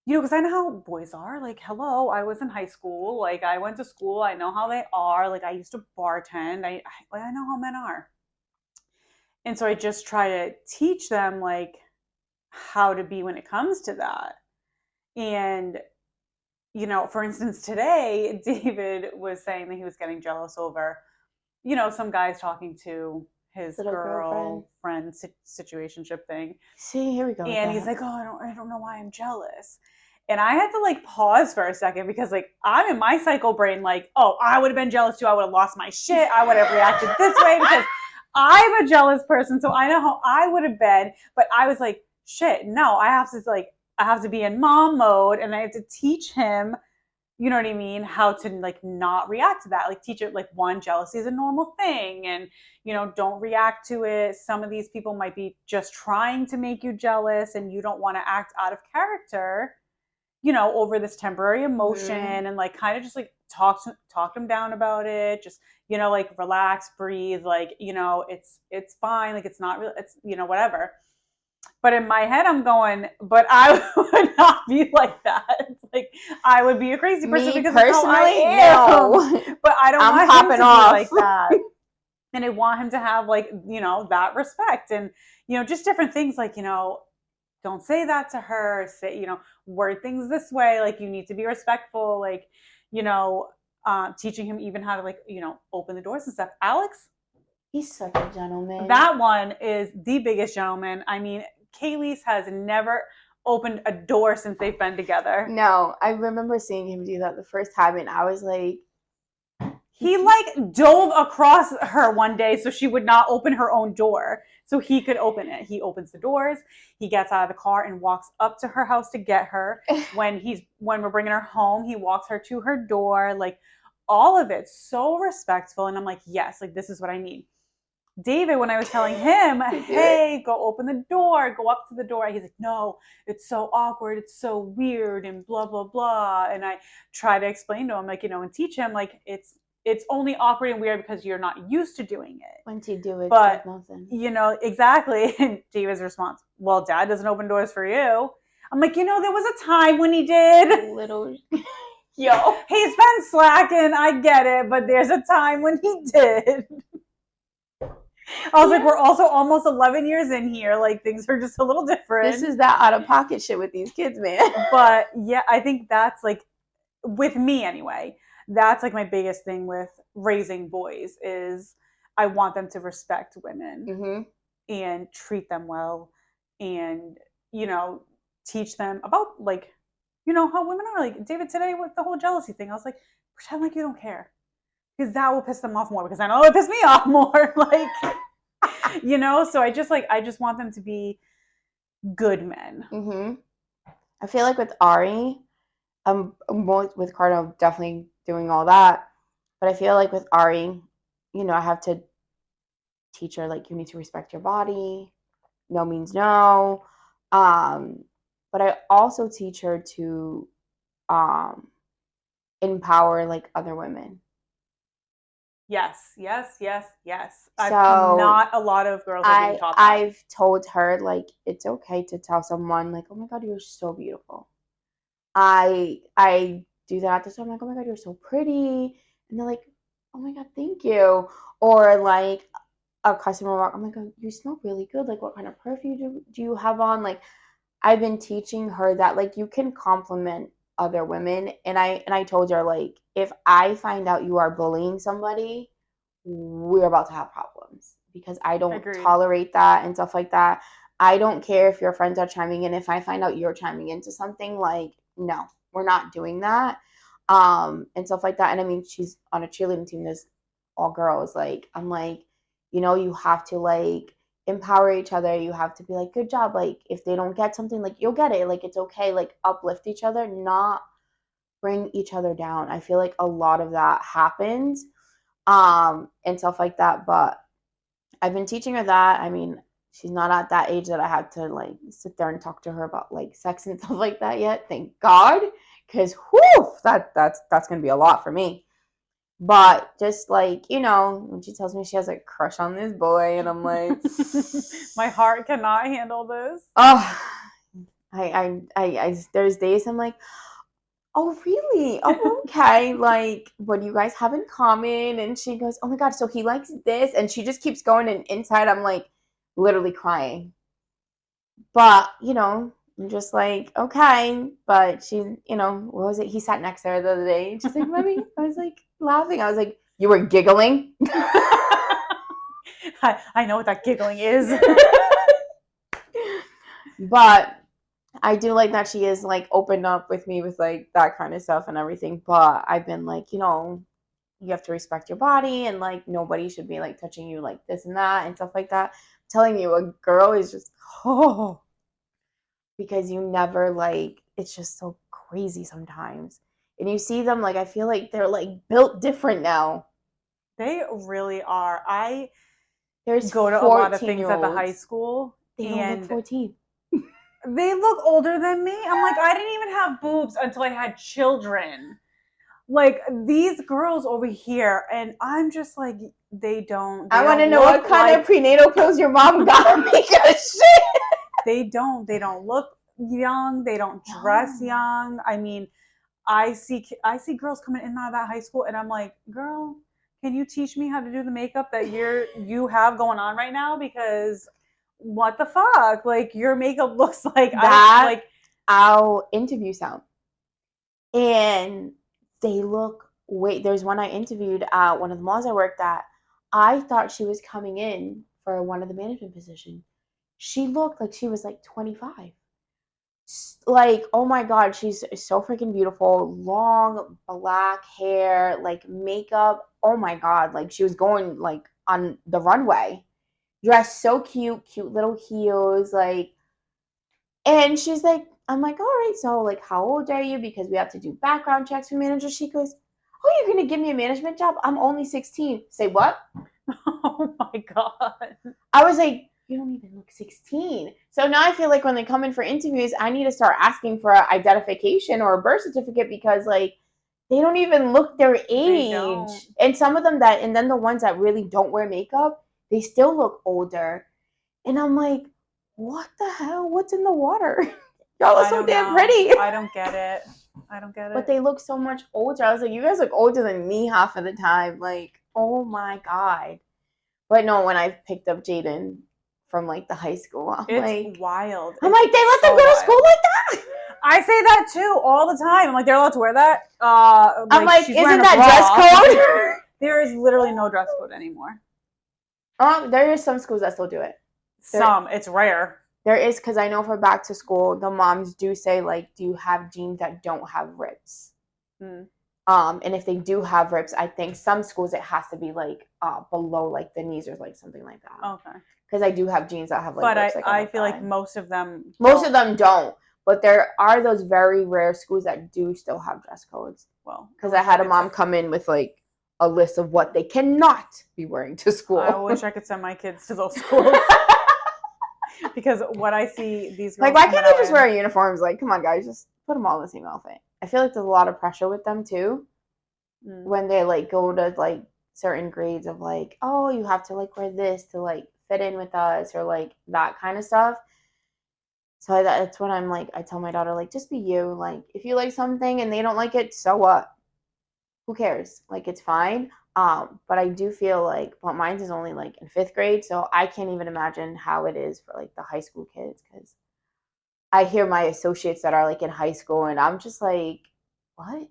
you know, because I know how boys are. Like, hello, I was in high school. Like, I went to school. I know how they are. Like, I used to bartend. I know how men are. And so I just try to teach them, like, how to be when it comes to that. And, you know, for instance, today, David was saying that he was getting jealous over, you know, some guys talking to his girlfriend situationship thing. See, here we go. And he's like, oh, I don't know why I'm jealous. And I had to like pause for a second because like I'm in my psycho brain like, oh, I would have been jealous too. I would have lost my shit. I would have reacted this way because I'm a jealous person. So I know how I would have been. But I was like, shit, no, I have to be in mom mode and I have to teach him, you know what I mean, how to like not react to that. Like teach it like, one, jealousy is a normal thing and, you know, don't react to it. Some of these people might be just trying to make you jealous and you don't want to act out of character, you know, over this temporary emotion and like kind of just like talk them down about it. Just, you know, like relax, breathe, like, you know, it's fine. Like it's not real. It's, you know, whatever. But in my head, I'm going, but I would not be like that. It's like I would be a crazy person because personally, I am. No. But I don't want him to be like that. And I want him to have like, that respect and, just different things like, don't say that to her. Say, word things this way. Like you need to be respectful. Like, teaching him even how to like, open the doors and stuff. Alex, he's such a gentleman. that one is the biggest gentleman. I mean, Kaylee's has never opened a door since they've been together. No, I remember seeing him do that the first time, and I was like, he like dove across her one day so she would not open her own door so he could open it. He opens the doors, he gets out of the car and walks up to her house to get her. When we're bringing her home, he walks her to her door. Like all of it so respectful. And I'm like, yes, like this is what I need. David, when I was telling him, hey, go open the door, go up to the door, he's like, no, it's so awkward, it's so weird, and blah, blah, blah. And I try to explain to him, like, and teach him, like, it's only awkward and weird because you're not used to doing it. Once you do it, but, it's like nothing. Exactly. And David's response, well, Dad doesn't open doors for you. I'm like, there was a time when he did. Little... Yo. He's been slacking, I get it, but there's a time when he did. I was like, we're also almost 11 years in here. Like, things are just a little different. This is that out-of-pocket shit with these kids, man. But, yeah, I think that's, like, with me anyway, that's, like, my biggest thing with raising boys is I want them to respect women and treat them well and, teach them about, like, how women are. Like, David, today with the whole jealousy thing, I was like, pretend like you don't care. Because that will piss them off more. Because I know it pissed me off more. Like, so I just want them to be good men. I feel like with Ari, with Cardinal definitely doing all that. But I feel like with Ari, I have to teach her, like, you need to respect your body. No means no. But I also teach her to empower, like, other women. Yes. Not a lot of girls are being taught that. I've told her, like, it's okay to tell someone, like, oh my God, you're so beautiful. I do that at the time. I'm like, oh my God, you're so pretty. And they're like, oh my God, thank you. Or like a customer walk, oh my God, you smell really good. Like, what kind of perfume do you have on? Like, I've been teaching her that, like, you can compliment other women. And I told her, like, if I find out you are bullying somebody, we're about to have problems because I don't tolerate that and stuff like that. I don't care if your friends are chiming in. If I find out you're chiming into something, like, no, we're not doing that. And stuff like that. And I mean, she's on a cheerleading team. There's all girls. Like, I'm like, you have to, like, empower each other. You have to be like, good job. Like, if they don't get something, like, you'll get it. Like, it's okay. Like, uplift each other, not bring each other down. I feel like a lot of that happens, and stuff like that. But I've been teaching her that. I mean, she's not at that age that I had to, like, sit there and talk to her about, like, sex and stuff like that yet. Thank God. Because, whew, that's going to be a lot for me. But just, like, when she tells me she has a crush on this boy, and I'm like, my heart cannot handle this. Oh, I there's days I'm like, oh, really? Oh, okay. Like, what do you guys have in common? And she goes, oh my God, so he likes this. And she just keeps going. And inside, I'm like literally crying. But, I'm just like, okay. But she, what was it? He sat next to her the other day. And she's like, Mommy, I was like laughing. I was like, you were giggling? I know what that giggling is. But I do like that she is, like, opened up with me with, like, that kind of stuff and everything. But I've been like, you have to respect your body, and, like, nobody should be, like, touching you like this and that and stuff like that. I'm telling you, a girl is just, because you never, like, it's just so crazy sometimes. And you see them, like, I feel like they're, like, built different now. They really are. There's go to a lot of things at the high school. They don't look 14. They look older than me. I'm like, I didn't even have boobs until I had children. Like, these girls over here, and I'm just like, they don't. I want to know what kind of prenatal pills your mom got, because shit. They don't look young. They don't dress young. I mean, I see girls coming in and out of that high school, and I'm like, girl, can you teach me how to do the makeup that you have going on right now? Because what the fuck? Like, your makeup looks like I'll interview some. And they look, wait, there's one I interviewed at one of the malls I worked at. I thought she was coming in for one of the management positions. She looked like she was like 25. Like, oh my God, she's so freaking beautiful. Long black hair, like makeup. Oh my God, like she was going like on the runway. Dressed so cute, cute little heels, like, and she's like, I'm like, all right, so like, how old are you? Because we have to do background checks for managers. She goes, oh, you're gonna give me a management job? I'm only 16. Say what? Oh my God. I was like, you don't even look 16. So now I feel like when they come in for interviews, I need to start asking for an identification or a birth certificate because like they don't even look their age. And some of them and then the ones that really don't wear makeup, they still look older. And I'm like, what the hell? What's in the water? Y'all are so damn pretty. I don't get it. But they look so much older. I was like, you guys look older than me half of the time. Like, oh my God. But no, when I picked up Jaden from like the high school, it's wild. I'm like, they let them go to school like that? I say that too all the time. I'm like, they're allowed to wear that? I'm like, isn't that dress code? There is literally no dress code anymore. There is some schools that still do it. It's rare. There is, because I know for back to school, the moms do say, like, do you have jeans that don't have rips? And if they do have rips, I think some schools it has to be, like, below, like, the knees or, like, something like that. Okay. Because I do have jeans that have, like, rips. But I feel like most of them don't. But there are those very rare schools that do still have dress codes. Well, because I had a mom come in with, like, a list of what they cannot be wearing to school. I wish I could send my kids to those schools. Because what I see these girls, like, why can't they just wear uniforms? Like, come on, guys, just put them all in the same outfit. I feel like there's a lot of pressure with them too when they like go to like certain grades of like, oh, you have to like wear this to like fit in with us or like that kind of stuff. So that's when I'm like, I tell my daughter, like, just be you. Like, if you like something and they don't like it, so what? Who cares? Like, it's fine. But I do feel like, but mine is only like in 5th grade, so I can't even imagine how it is for like the high school kids, because I hear my associates that are like in high school and I'm just like, what?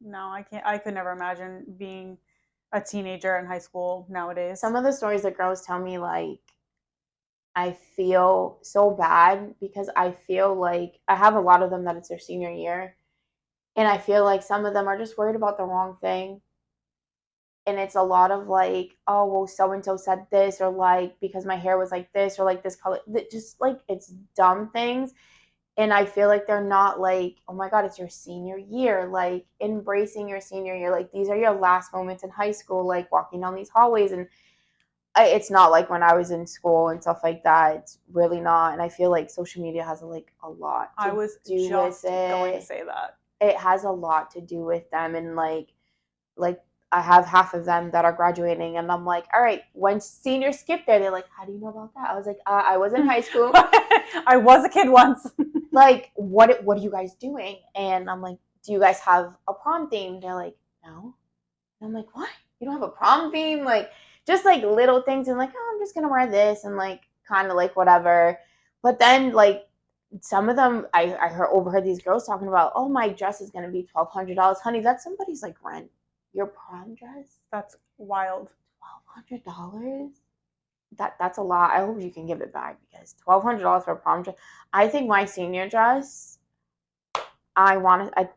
No, I can't. I could never imagine being a teenager in high school nowadays. Some of the stories that girls tell me, like, I feel so bad because I feel like I have a lot of them that it's their senior year, and I feel like some of them are just worried about the wrong thing. And it's a lot of like, oh, well, so-and-so said this, or like, because my hair was like this, or like this color, just like, it's dumb things. And I feel like they're not like, oh my God, it's your senior year, like embracing your senior year. Like, these are your last moments in high school, like walking down these hallways. And it's not like when I was in school and stuff like that. It's really not. And I feel like social media has like a lot to do with it. I was just going to say that. It has a lot to do with them. And like I have half of them that are graduating, and I'm like, all right, when seniors skip there, they're like, how do you know about that? I was like, I was in high school. I was a kid once. Like, what are you guys doing? And I'm like, do you guys have a prom theme? They're like, no. And I'm like, what? You don't have a prom theme? Like, just like little things, and like, oh, I'm just gonna wear this, and like kind of like whatever. But then like some of them, I overheard these girls talking about, oh, my dress is gonna be $1,200, honey. That's somebody's like rent. Your prom dress? That's wild. $1,200? That's a lot. I hope you can give it back, because $1,200 for a prom dress. I think my senior dress, I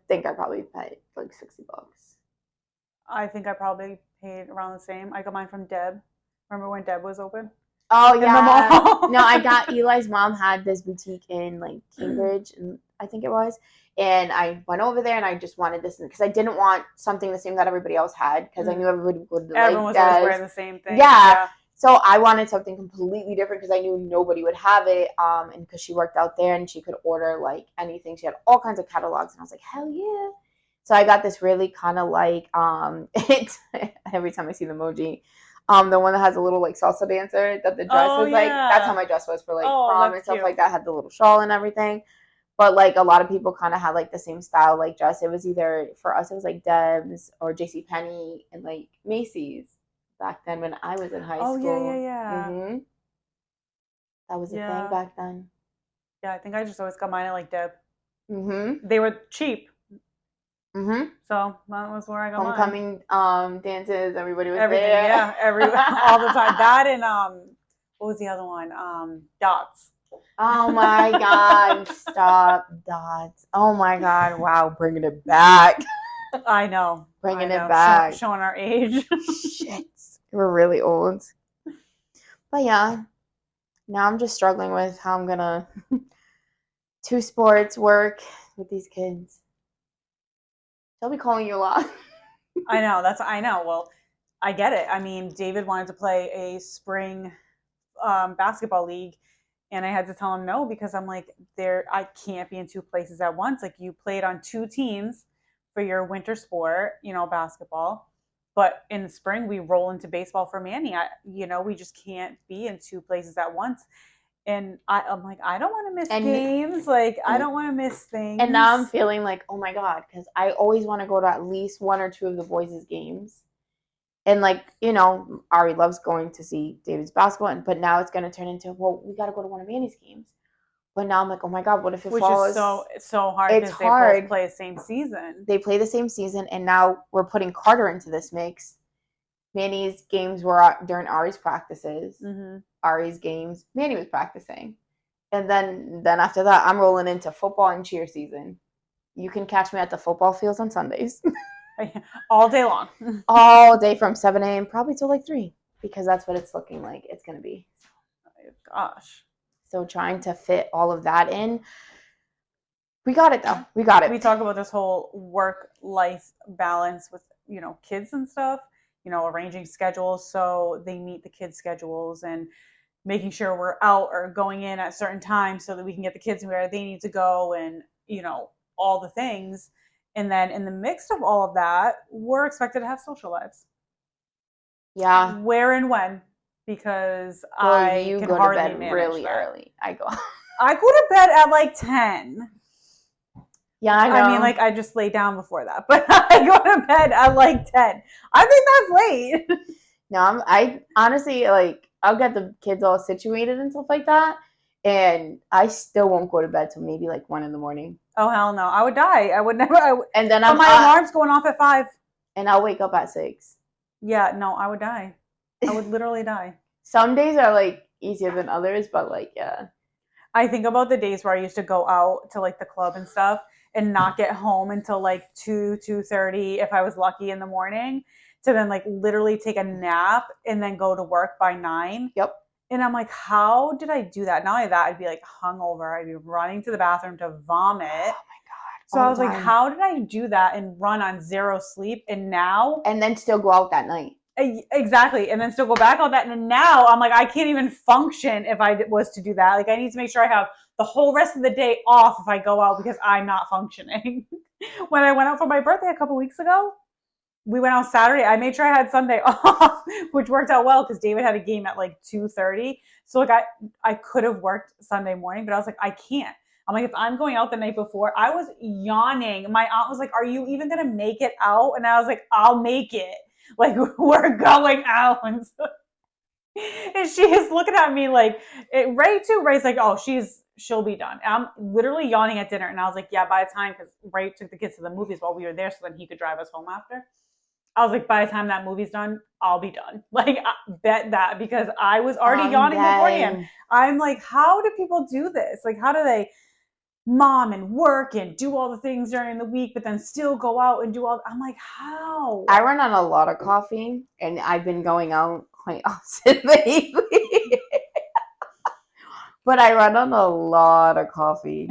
think I probably paid like $60. I think I probably paid around the same. I got mine from Deb. Remember when Deb was open? Oh yeah. No, I got Eli's mom had this boutique in like Cambridge, and I think it was. And I went over there and I just wanted this because I didn't want something the same that everybody else had, because I knew everybody would like everyone was always wearing the same thing. Yeah. So I wanted something completely different because I knew nobody would have it. And because she worked out there and she could order like anything. She had all kinds of catalogs, and I was like, hell yeah. So I got this really kind of like every time I see the emoji, the one that has a little like salsa dancer that the dress is like, that's how my dress was for like prom and stuff like that. Had the little shawl and everything. But like a lot of people kind of had like the same style like dress. It was either for us it was like Debs or JCPenney and like Macy's back then when I was in high Oh yeah, yeah, school. yeah. That was a thing Yeah. back then. Yeah, I think I just always got mine at like Deb. Mhm. They were cheap, Mhm. so that was where I got mine. Homecoming dances, everybody was Everything, there. yeah, all the time. That and what was the other one? Dots. Oh my god, stop dots. Oh my god, wow, bringing it back. I know. Bringing I it know. back. Showing our age. Shit. We're really old. But yeah, now I'm just struggling with how I'm gonna two sports work with these kids. They'll be calling you a lot. I know. I know. Well, I get it. I mean, David wanted to play a spring basketball league, and I had to tell him no because I'm like, I can't be in two places at once. Like, you played on two teams for your winter sport, basketball, but in the spring we roll into baseball for Manny. We just can't be in two places at once. And I'm like, I don't want to miss games. Like, I don't want to miss things. And now I'm feeling like, oh my god, because I always want to go to at least one or two of the boys' games. And like, Ari loves going to see David's basketball, but now it's going to turn into, well, we got to go to one of Manny's games. But now I'm like, oh my god, what if it falls? Which is so hard it's because hard. They both play the same season. They play the same season, and now we're putting Carter into this mix. Manny's games were during Ari's practices. Mm-hmm. Ari's games, Manny was practicing. And then after that, I'm rolling into football and cheer season. You can catch me at the football fields on Sundays. All day long. All day from 7 a.m. probably till like 3 because that's what it's looking like it's going to be. Oh, gosh. So trying to fit all of that in. We got it though. We got it. We talk about this whole work-life balance with, kids and stuff, arranging schedules so they meet the kids' schedules and making sure we're out or going in at certain times so that we can get the kids where they need to go and, all the things. And then in the mix of all of that, we're expected to have social lives. Yeah. Where and when? Because I can hardly manage that. Really early. I go to bed at like 10. Yeah, I know. I mean, like, I just lay down before that, but I go to bed at like 10. I think that's late. No, I honestly, like, I'll get the kids all situated and stuff like that, and I still won't go to bed till maybe like 1 a.m. Oh, hell no. I would die. I would never. And then my alarm's going off at 5. And I'll wake up at 6. Yeah, no, I would die. I would literally die. Some days are, like, easier than others, but, like, yeah. I think about the days where I used to go out to, like, the club and stuff and not get home until, like, 2:30 if I was lucky in the morning, to then, like, literally take a nap and then go to work by 9. Yep. And I'm like, how did I do that? Not only that, I'd be, like, hungover. I'd be running to the bathroom to vomit. Oh, my God. So I was like, how did I do that and run on 0 sleep? And now... And then still go out that night. Exactly. And then still go back on that. And now I'm like, I can't even function if I was to do that. Like, I need to make sure I have the whole rest of the day off if I go out because I'm not functioning. When I went out for my birthday a couple weeks ago, we went out Saturday. I made sure I had Sunday off, which worked out well because David had a game at like 2:30. So like I could have worked Sunday morning, but I was like, I can't. I'm like, if I'm going out the night before, I was yawning. My aunt was like, are you even going to make it out? And I was like, I'll make it. Like, we're going out. And she is looking at me like, Ray's like, oh, she'll be done. And I'm literally yawning at dinner. And I was like, yeah, by the time, because Ray took the kids to the movies while we were there so then he could drive us home after. I was like, by the time that movie's done, I'll be done. Like, bet that, because I was already yawning beforehand. I'm like, how do people do this? Like, how do they mom and work and do all the things during the week, but then still go out and do all... I'm like, how? I run on a lot of coffee, and I've been going out quite often lately. But I run on a lot of coffee.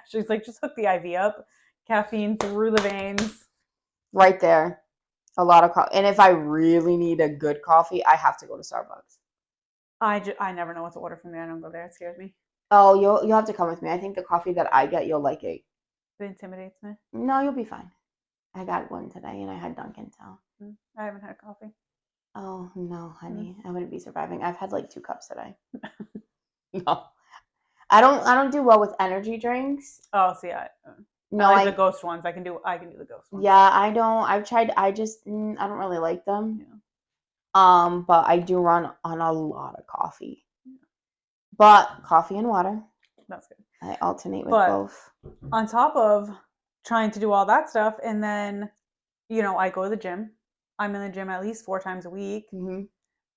She's like, just hook the IV up. Caffeine through the veins. Right there. A lot of coffee. And if I really need a good coffee, I have to go to Starbucks. I never know what to order from there. I don't go there. It scares me. Oh, you'll have to come with me. I think the coffee that I get, you'll like it. It intimidates me. No, you'll be fine. I got one today, and I had Dunkin', so. I haven't had coffee. Oh, no, honey. I wouldn't be surviving. I've had like 2 cups today. No. I don't do well with energy drinks. Oh, see, No, I like the ghost ones. I can do the ghost ones. Yeah, I don't. I've tried. I don't really like them. Yeah. But I do run on a lot of coffee. But coffee and water. That's good. I alternate with But both. on top of trying to do all that stuff, and then, I go to the gym. I'm in the gym at least 4 times a week. Mm-hmm.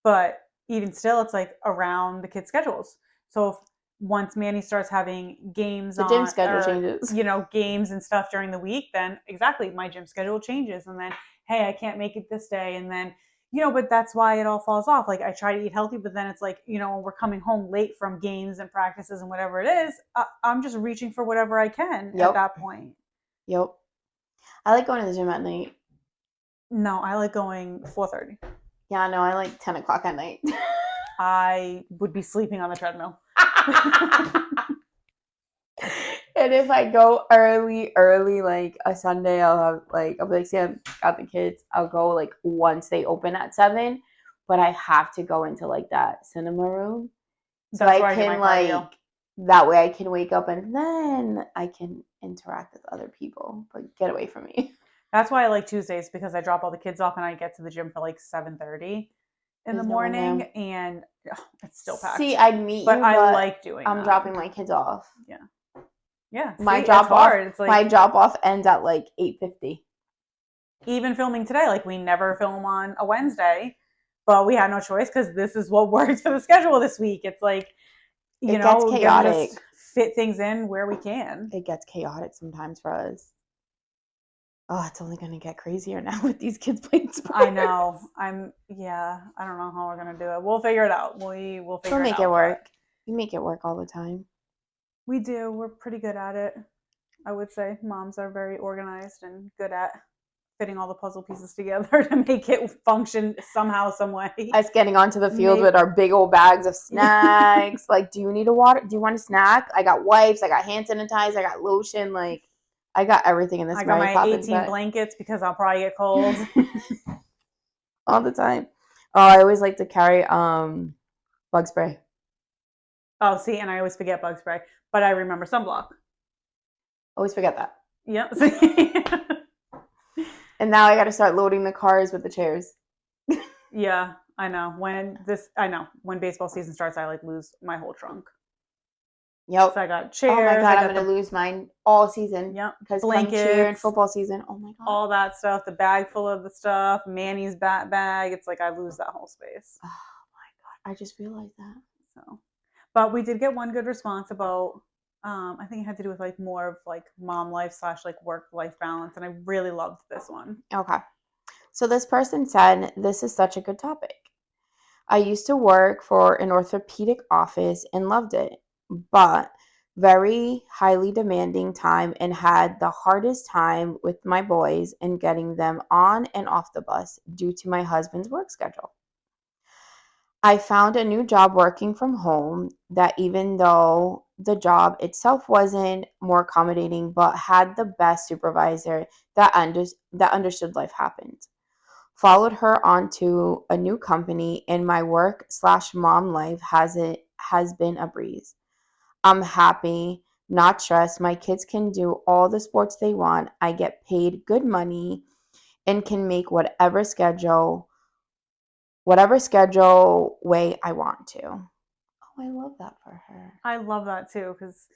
But even still, it's like around the kids' schedules. So if once Manny starts having games The on, gym schedule or, changes. games and stuff during the week, then exactly my gym schedule changes. And then, hey, I can't make it this day. And then, but that's why it all falls off. Like I try to eat healthy, but then it's like, we're coming home late from games and practices and whatever it is. I'm just reaching for whatever I can at that point. Yep. I like going to the gym at night. No, I like going 4:30. Yeah, no, I like 10 o'clock at night. I would be sleeping on the treadmill. And if I go early, like a Sunday, I'll be like, see, I got the kids. I'll go like once they open at 7, but I have to go into like that cinema room. So That's I where I get can my cardio. that way I can wake up and then I can interact with other people. But get away from me. That's why I like Tuesdays, because I drop all the kids off and I get to the gym for like 7:30 in the There's no one morning, there. and it's still packed. See, I'd meet but you, I like doing I'm that. dropping my kids off. Yeah. My See, drop it's off. hard. It's like my drop off ends at like 8:50. Even filming today, like we never film on a Wednesday, but we had no choice because this is what works for the schedule this week. It's like, It gets we chaotic. just fit things in where we can. It gets chaotic sometimes for us. Oh, it's only going to get crazier now with these kids playing sports. I know. I don't know how we're going to do it. We'll figure it out. We'll figure We'll it out. make it work. We make it work all the time. We do. We're pretty good at it. I would say moms are very organized and good at fitting all the puzzle pieces together to make it function somehow, some way. Us getting onto the field with our big old bags of snacks. Like, do you need a water? Do you want a snack? I got wipes. I got hand sanitizer. I got lotion. Like, I got everything in this. I got my 18 blankets because I'll probably get cold. All the time. Oh, I always like to carry bug spray. Oh, see, and I always forget bug spray, but I remember sunblock. Always forget that. Yep. And now I got to start loading the cars with the chairs. Yeah, I know. When baseball season starts, I like lose my whole trunk. Yep. So I got chairs. Oh my god, I'm gonna lose mine all season. Yep. Because blankets, cheer and football season. Oh my god. All that stuff. The bag full of the stuff. Manny's bag. It's like I lose that whole space. Oh my god, I just realized that. So, but we did get one good response about. I think it had to do with like more of like mom life / like work life balance, and I really loved this one. Okay. So this person said, "This is such a good topic. I used to work for an orthopedic office and loved it, but very highly demanding time and had the hardest time with my boys and getting them on and off the bus due to my husband's work schedule. I found a new job working from home that even though the job itself wasn't more accommodating, but had the best supervisor that understood life happened. Followed her onto a new company, and my work / mom life has been a breeze. I'm happy, not stressed. My kids can do all the sports they want. I get paid good money and can make whatever schedule way I want to." Oh, I love that for her. I love that too, because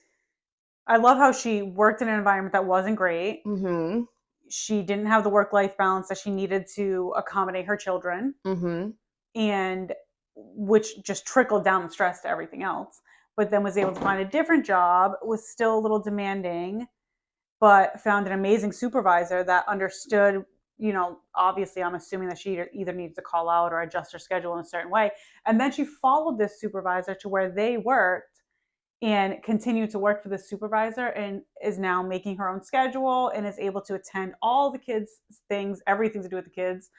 I love how she worked in an environment that wasn't great. Mm-hmm. She didn't have the work-life balance that she needed to accommodate her children. Mm-hmm. And which just trickled down the stress to everything else. But then was able to find a different job, was still a little demanding, but found an amazing supervisor that understood, obviously I'm assuming that she either needs to call out or adjust her schedule in a certain way. And then she followed this supervisor to where they worked and continued to work for this supervisor, and is now making her own schedule and is able to attend all the kids' things, everything to do with the kids,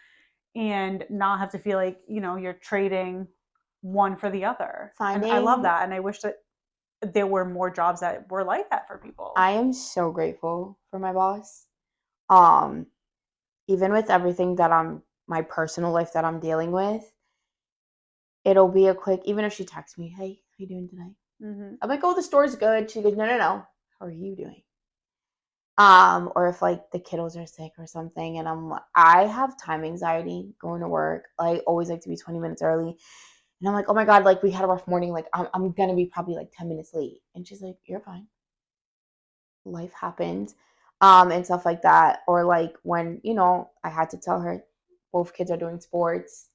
and not have to feel like, you're trading one for the other. And I love that. And I wish that there were more jobs that were like that for people. I am so grateful for my boss. Even with everything that my personal life that I'm dealing with, it'll be a quick, even if she texts me, "Hey, how you doing today?" Mm-hmm. I'm like, oh, the store's good. She goes, no, no, no. How are you doing? Or if like the kiddos are sick or something, and I have time anxiety going to work. I always like to be 20 minutes early. And I'm like, oh my God, like we had a rough morning. Like I'm going to be probably like 10 minutes late. And she's like, you're fine. Life happened. And stuff like that. Or like when, I had to tell her both kids are doing sports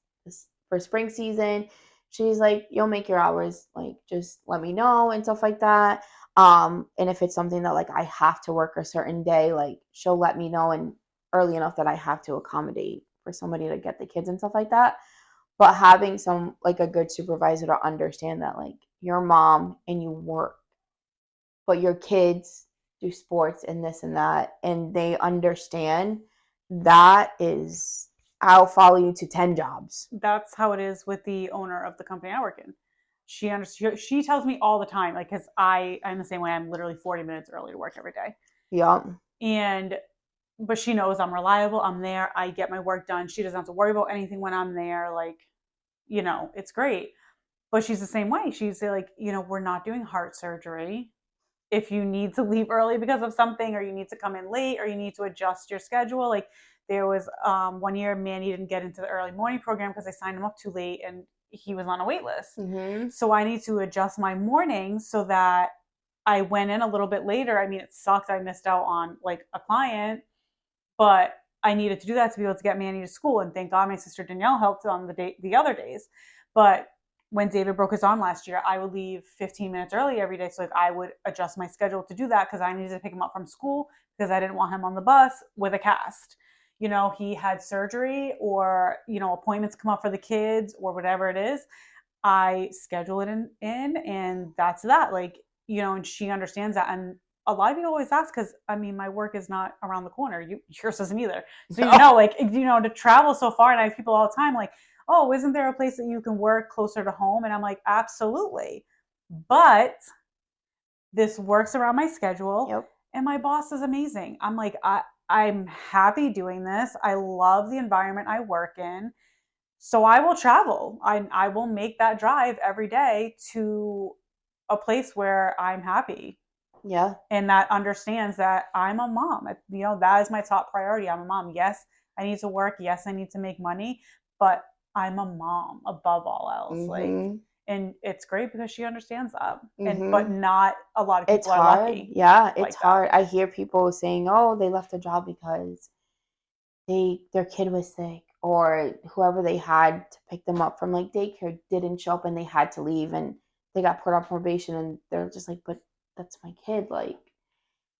for spring season. She's like, you'll make your hours. Like, just let me know and stuff like that. And if it's something that like I have to work a certain day, like she'll let me know and early enough that I have to accommodate for somebody to get the kids and stuff like that. But having some like a good supervisor to understand that like your mom and you work, but your kids do sports and this and that, and they understand that is, I'll follow you to 10 jobs. That's how it is with the owner of the company I work in. She tells me all the time, like, because I'm the same way. I'm literally 40 minutes early to work every day. Yeah. But she knows I'm reliable. I'm there. I get my work done. She doesn't have to worry about anything when I'm there. Like, it's great. But she's the same way. She's like, we're not doing heart surgery. If you need to leave early because of something, or you need to come in late, or you need to adjust your schedule, like there was 1 year Manny didn't get into the early morning program because I signed him up too late and he was on a wait list. Mm-hmm. So I need to adjust my mornings so that I went in a little bit later. I mean, it sucked. I missed out on like a client, but I needed to do that to be able to get Manny to school. And thank God my sister Danielle helped on the other days. But when David broke his arm last year, I would leave 15 minutes early every day. So like I would adjust my schedule to do that because I needed to pick him up from school because I didn't want him on the bus with a cast. He had surgery or, appointments come up for the kids or whatever it is. I schedule it in and that's that. Like, and she understands that. And a lot of people always ask because my work is not around the corner. Yours isn't either. So like to travel so far, and I have people all the time like, oh, isn't there a place that you can work closer to home? And I'm like, absolutely, but this works around my schedule. Yep. And my boss is amazing. I'm like, I'm happy doing this. I love the environment I work in. So I will travel. I will make that drive every day to a place where I'm happy. Yeah. And that understands that I'm a mom. That is my top priority. I'm a mom. Yes, I need to work. Yes, I need to make money, but I'm a mom above all else. Mm-hmm. Like, and it's great because she understands that. Mm-hmm. But not a lot of people it's are hard. lucky. Yeah, it's hard. I hear people saying, oh, they left a job because their kid was sick, or whoever they had to pick them up from like daycare didn't show up and they had to leave and they got put on probation, and they're just like, but that's my kid. Like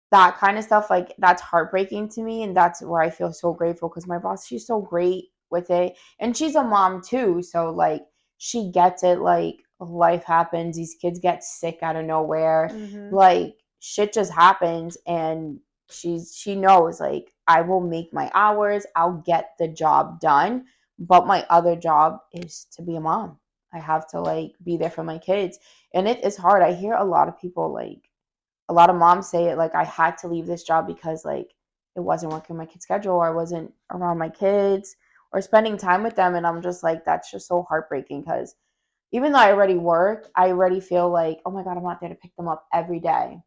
that kind of stuff, like that's heartbreaking to me. And that's where I feel so grateful because my boss, she's so great with it, and she's a mom too, so like she gets it. Like life happens, these kids get sick out of nowhere. Mm-hmm. Like shit just happens, and she knows like I will make my hours, I'll get the job done, but my other job is to be a mom. I have to like be there for my kids, and it is hard. I hear a lot of people, like a lot of moms say it, like I had to leave this job because like it wasn't working my kid's schedule, or I wasn't around my kids or spending time with them. And I'm just like, that's just so heartbreaking because even though I already work, I already feel like, oh my God, I'm not there to pick them up every day.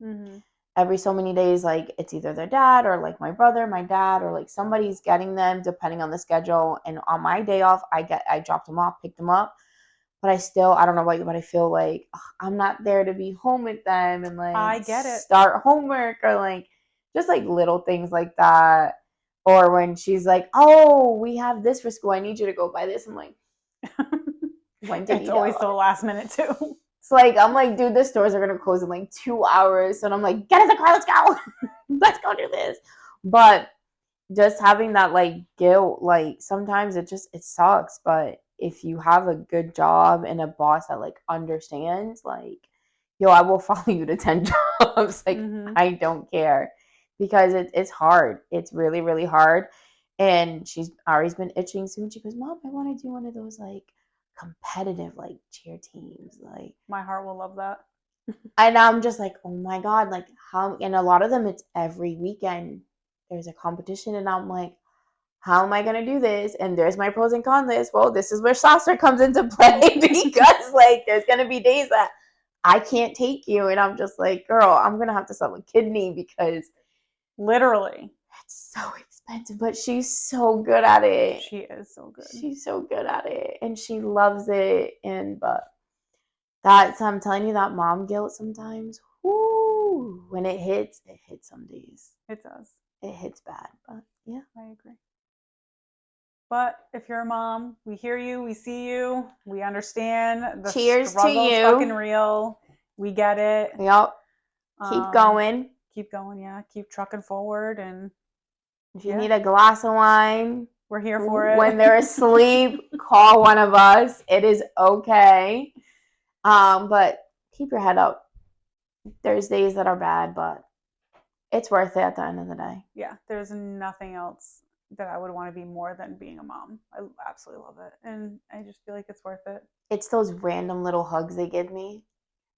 Mm-hmm. Every so many days, like it's either their dad or like my brother, my dad, or like somebody's getting them depending on the schedule. And on my day off, I dropped them off, picked them up. But I don't know about you, but I feel like I'm not there to be home with them and like I get it. Start homework, or like just like little things like that. Or when she's like, oh, we have this for school, I need you to go buy this. I'm like, when did it's always know? the last minute too. It's like, I'm like, dude, the stores are gonna close in like 2 hours. And I'm like, get in the car, let's go. Let's go do this. But just having that like guilt, like sometimes it sucks. But if you have a good job and a boss that like understands, like, yo, I will follow you to 10 jobs. Like, Mm-hmm. I don't care, because it's hard. It's really, really hard. And she's always been itching soon. She goes, Mom, I want to do one of those like competitive like cheer teams. Like my heart will love that. And I'm just like, oh my God, like how, and a lot of them, it's every weekend there's a competition. And I'm like, how am I going to do this? And there's my pros and cons list. Well, this is where saucer comes into play because like there's going to be days that I can't take you. And I'm just like, girl, I'm going to have to sell a kidney because literally, it's so expensive. But she's so good at it. she is so good. She's so good at it. And she loves it. But that's, I'm telling you, that mom guilt sometimes, whoo, when it hits some days. It does. It hits bad. But yeah. I agree. But if you're a mom, we hear you, we see you, we understand. The Cheers to struggle's you. fucking real. We get it. Yep. Keep going. Keep going, yeah. Keep trucking forward. And if you need a glass of wine, we're here for it. When they're asleep, call one of us. It is okay. But keep your head up. There's days that are bad, but it's worth it at the end of the day. Yeah, there's nothing else that I would want to be more than being a mom. I absolutely love it. And I just feel like it's worth it. It's those random little hugs they give me,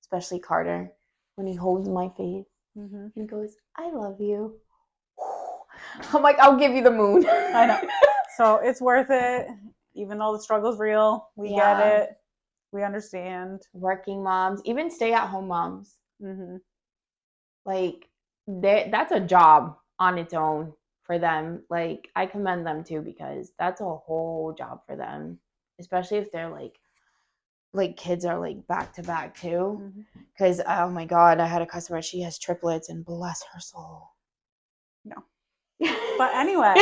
especially Carter, when he holds my face and he goes, I love you. I'm like, I'll give you the moon. I know. So it's worth it. Even though the struggle's real, we get it. We understand. Working moms, even stay-at-home moms. Like, that's a job on its own for them. Like, I commend them too, because that's a whole job for them, especially if they're like kids are like back to back too. Because oh my god, I had a customer, she has triplets, and bless her soul. No. But anyway,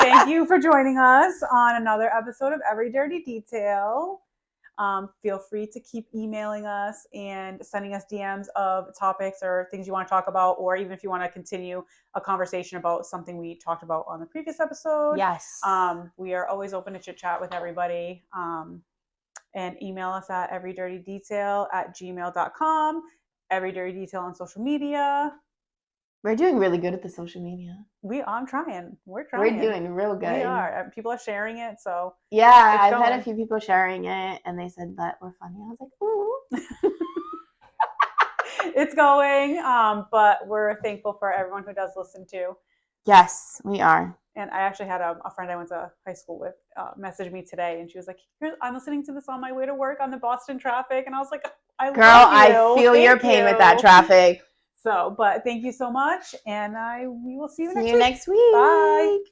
thank you for joining us on another episode of Every Dirty Detail. Feel free to keep emailing us and sending us DMs of topics or things you want to talk about, or even if you want to continue a conversation about something we talked about on the previous episode. Yes. We are always open to chit chat with everybody. And email us at everydirtydetail@gmail.com. Every Dirty Detail on social media. We're doing really good at the social media. I'm trying. We're trying. We're doing real good. We are. People are sharing it, so yeah, I've had a few people sharing it, and they said that we're funny. I was like, ooh. It's going, but we're thankful for everyone who does listen to. Yes, we are. And I actually had a friend I went to high school with message me today, and she was like, I'm listening to this on my way to work on the Boston traffic. And I was like, I love you. I feel your pain with that traffic. So, but thank you so much, and we will see you next week. Bye.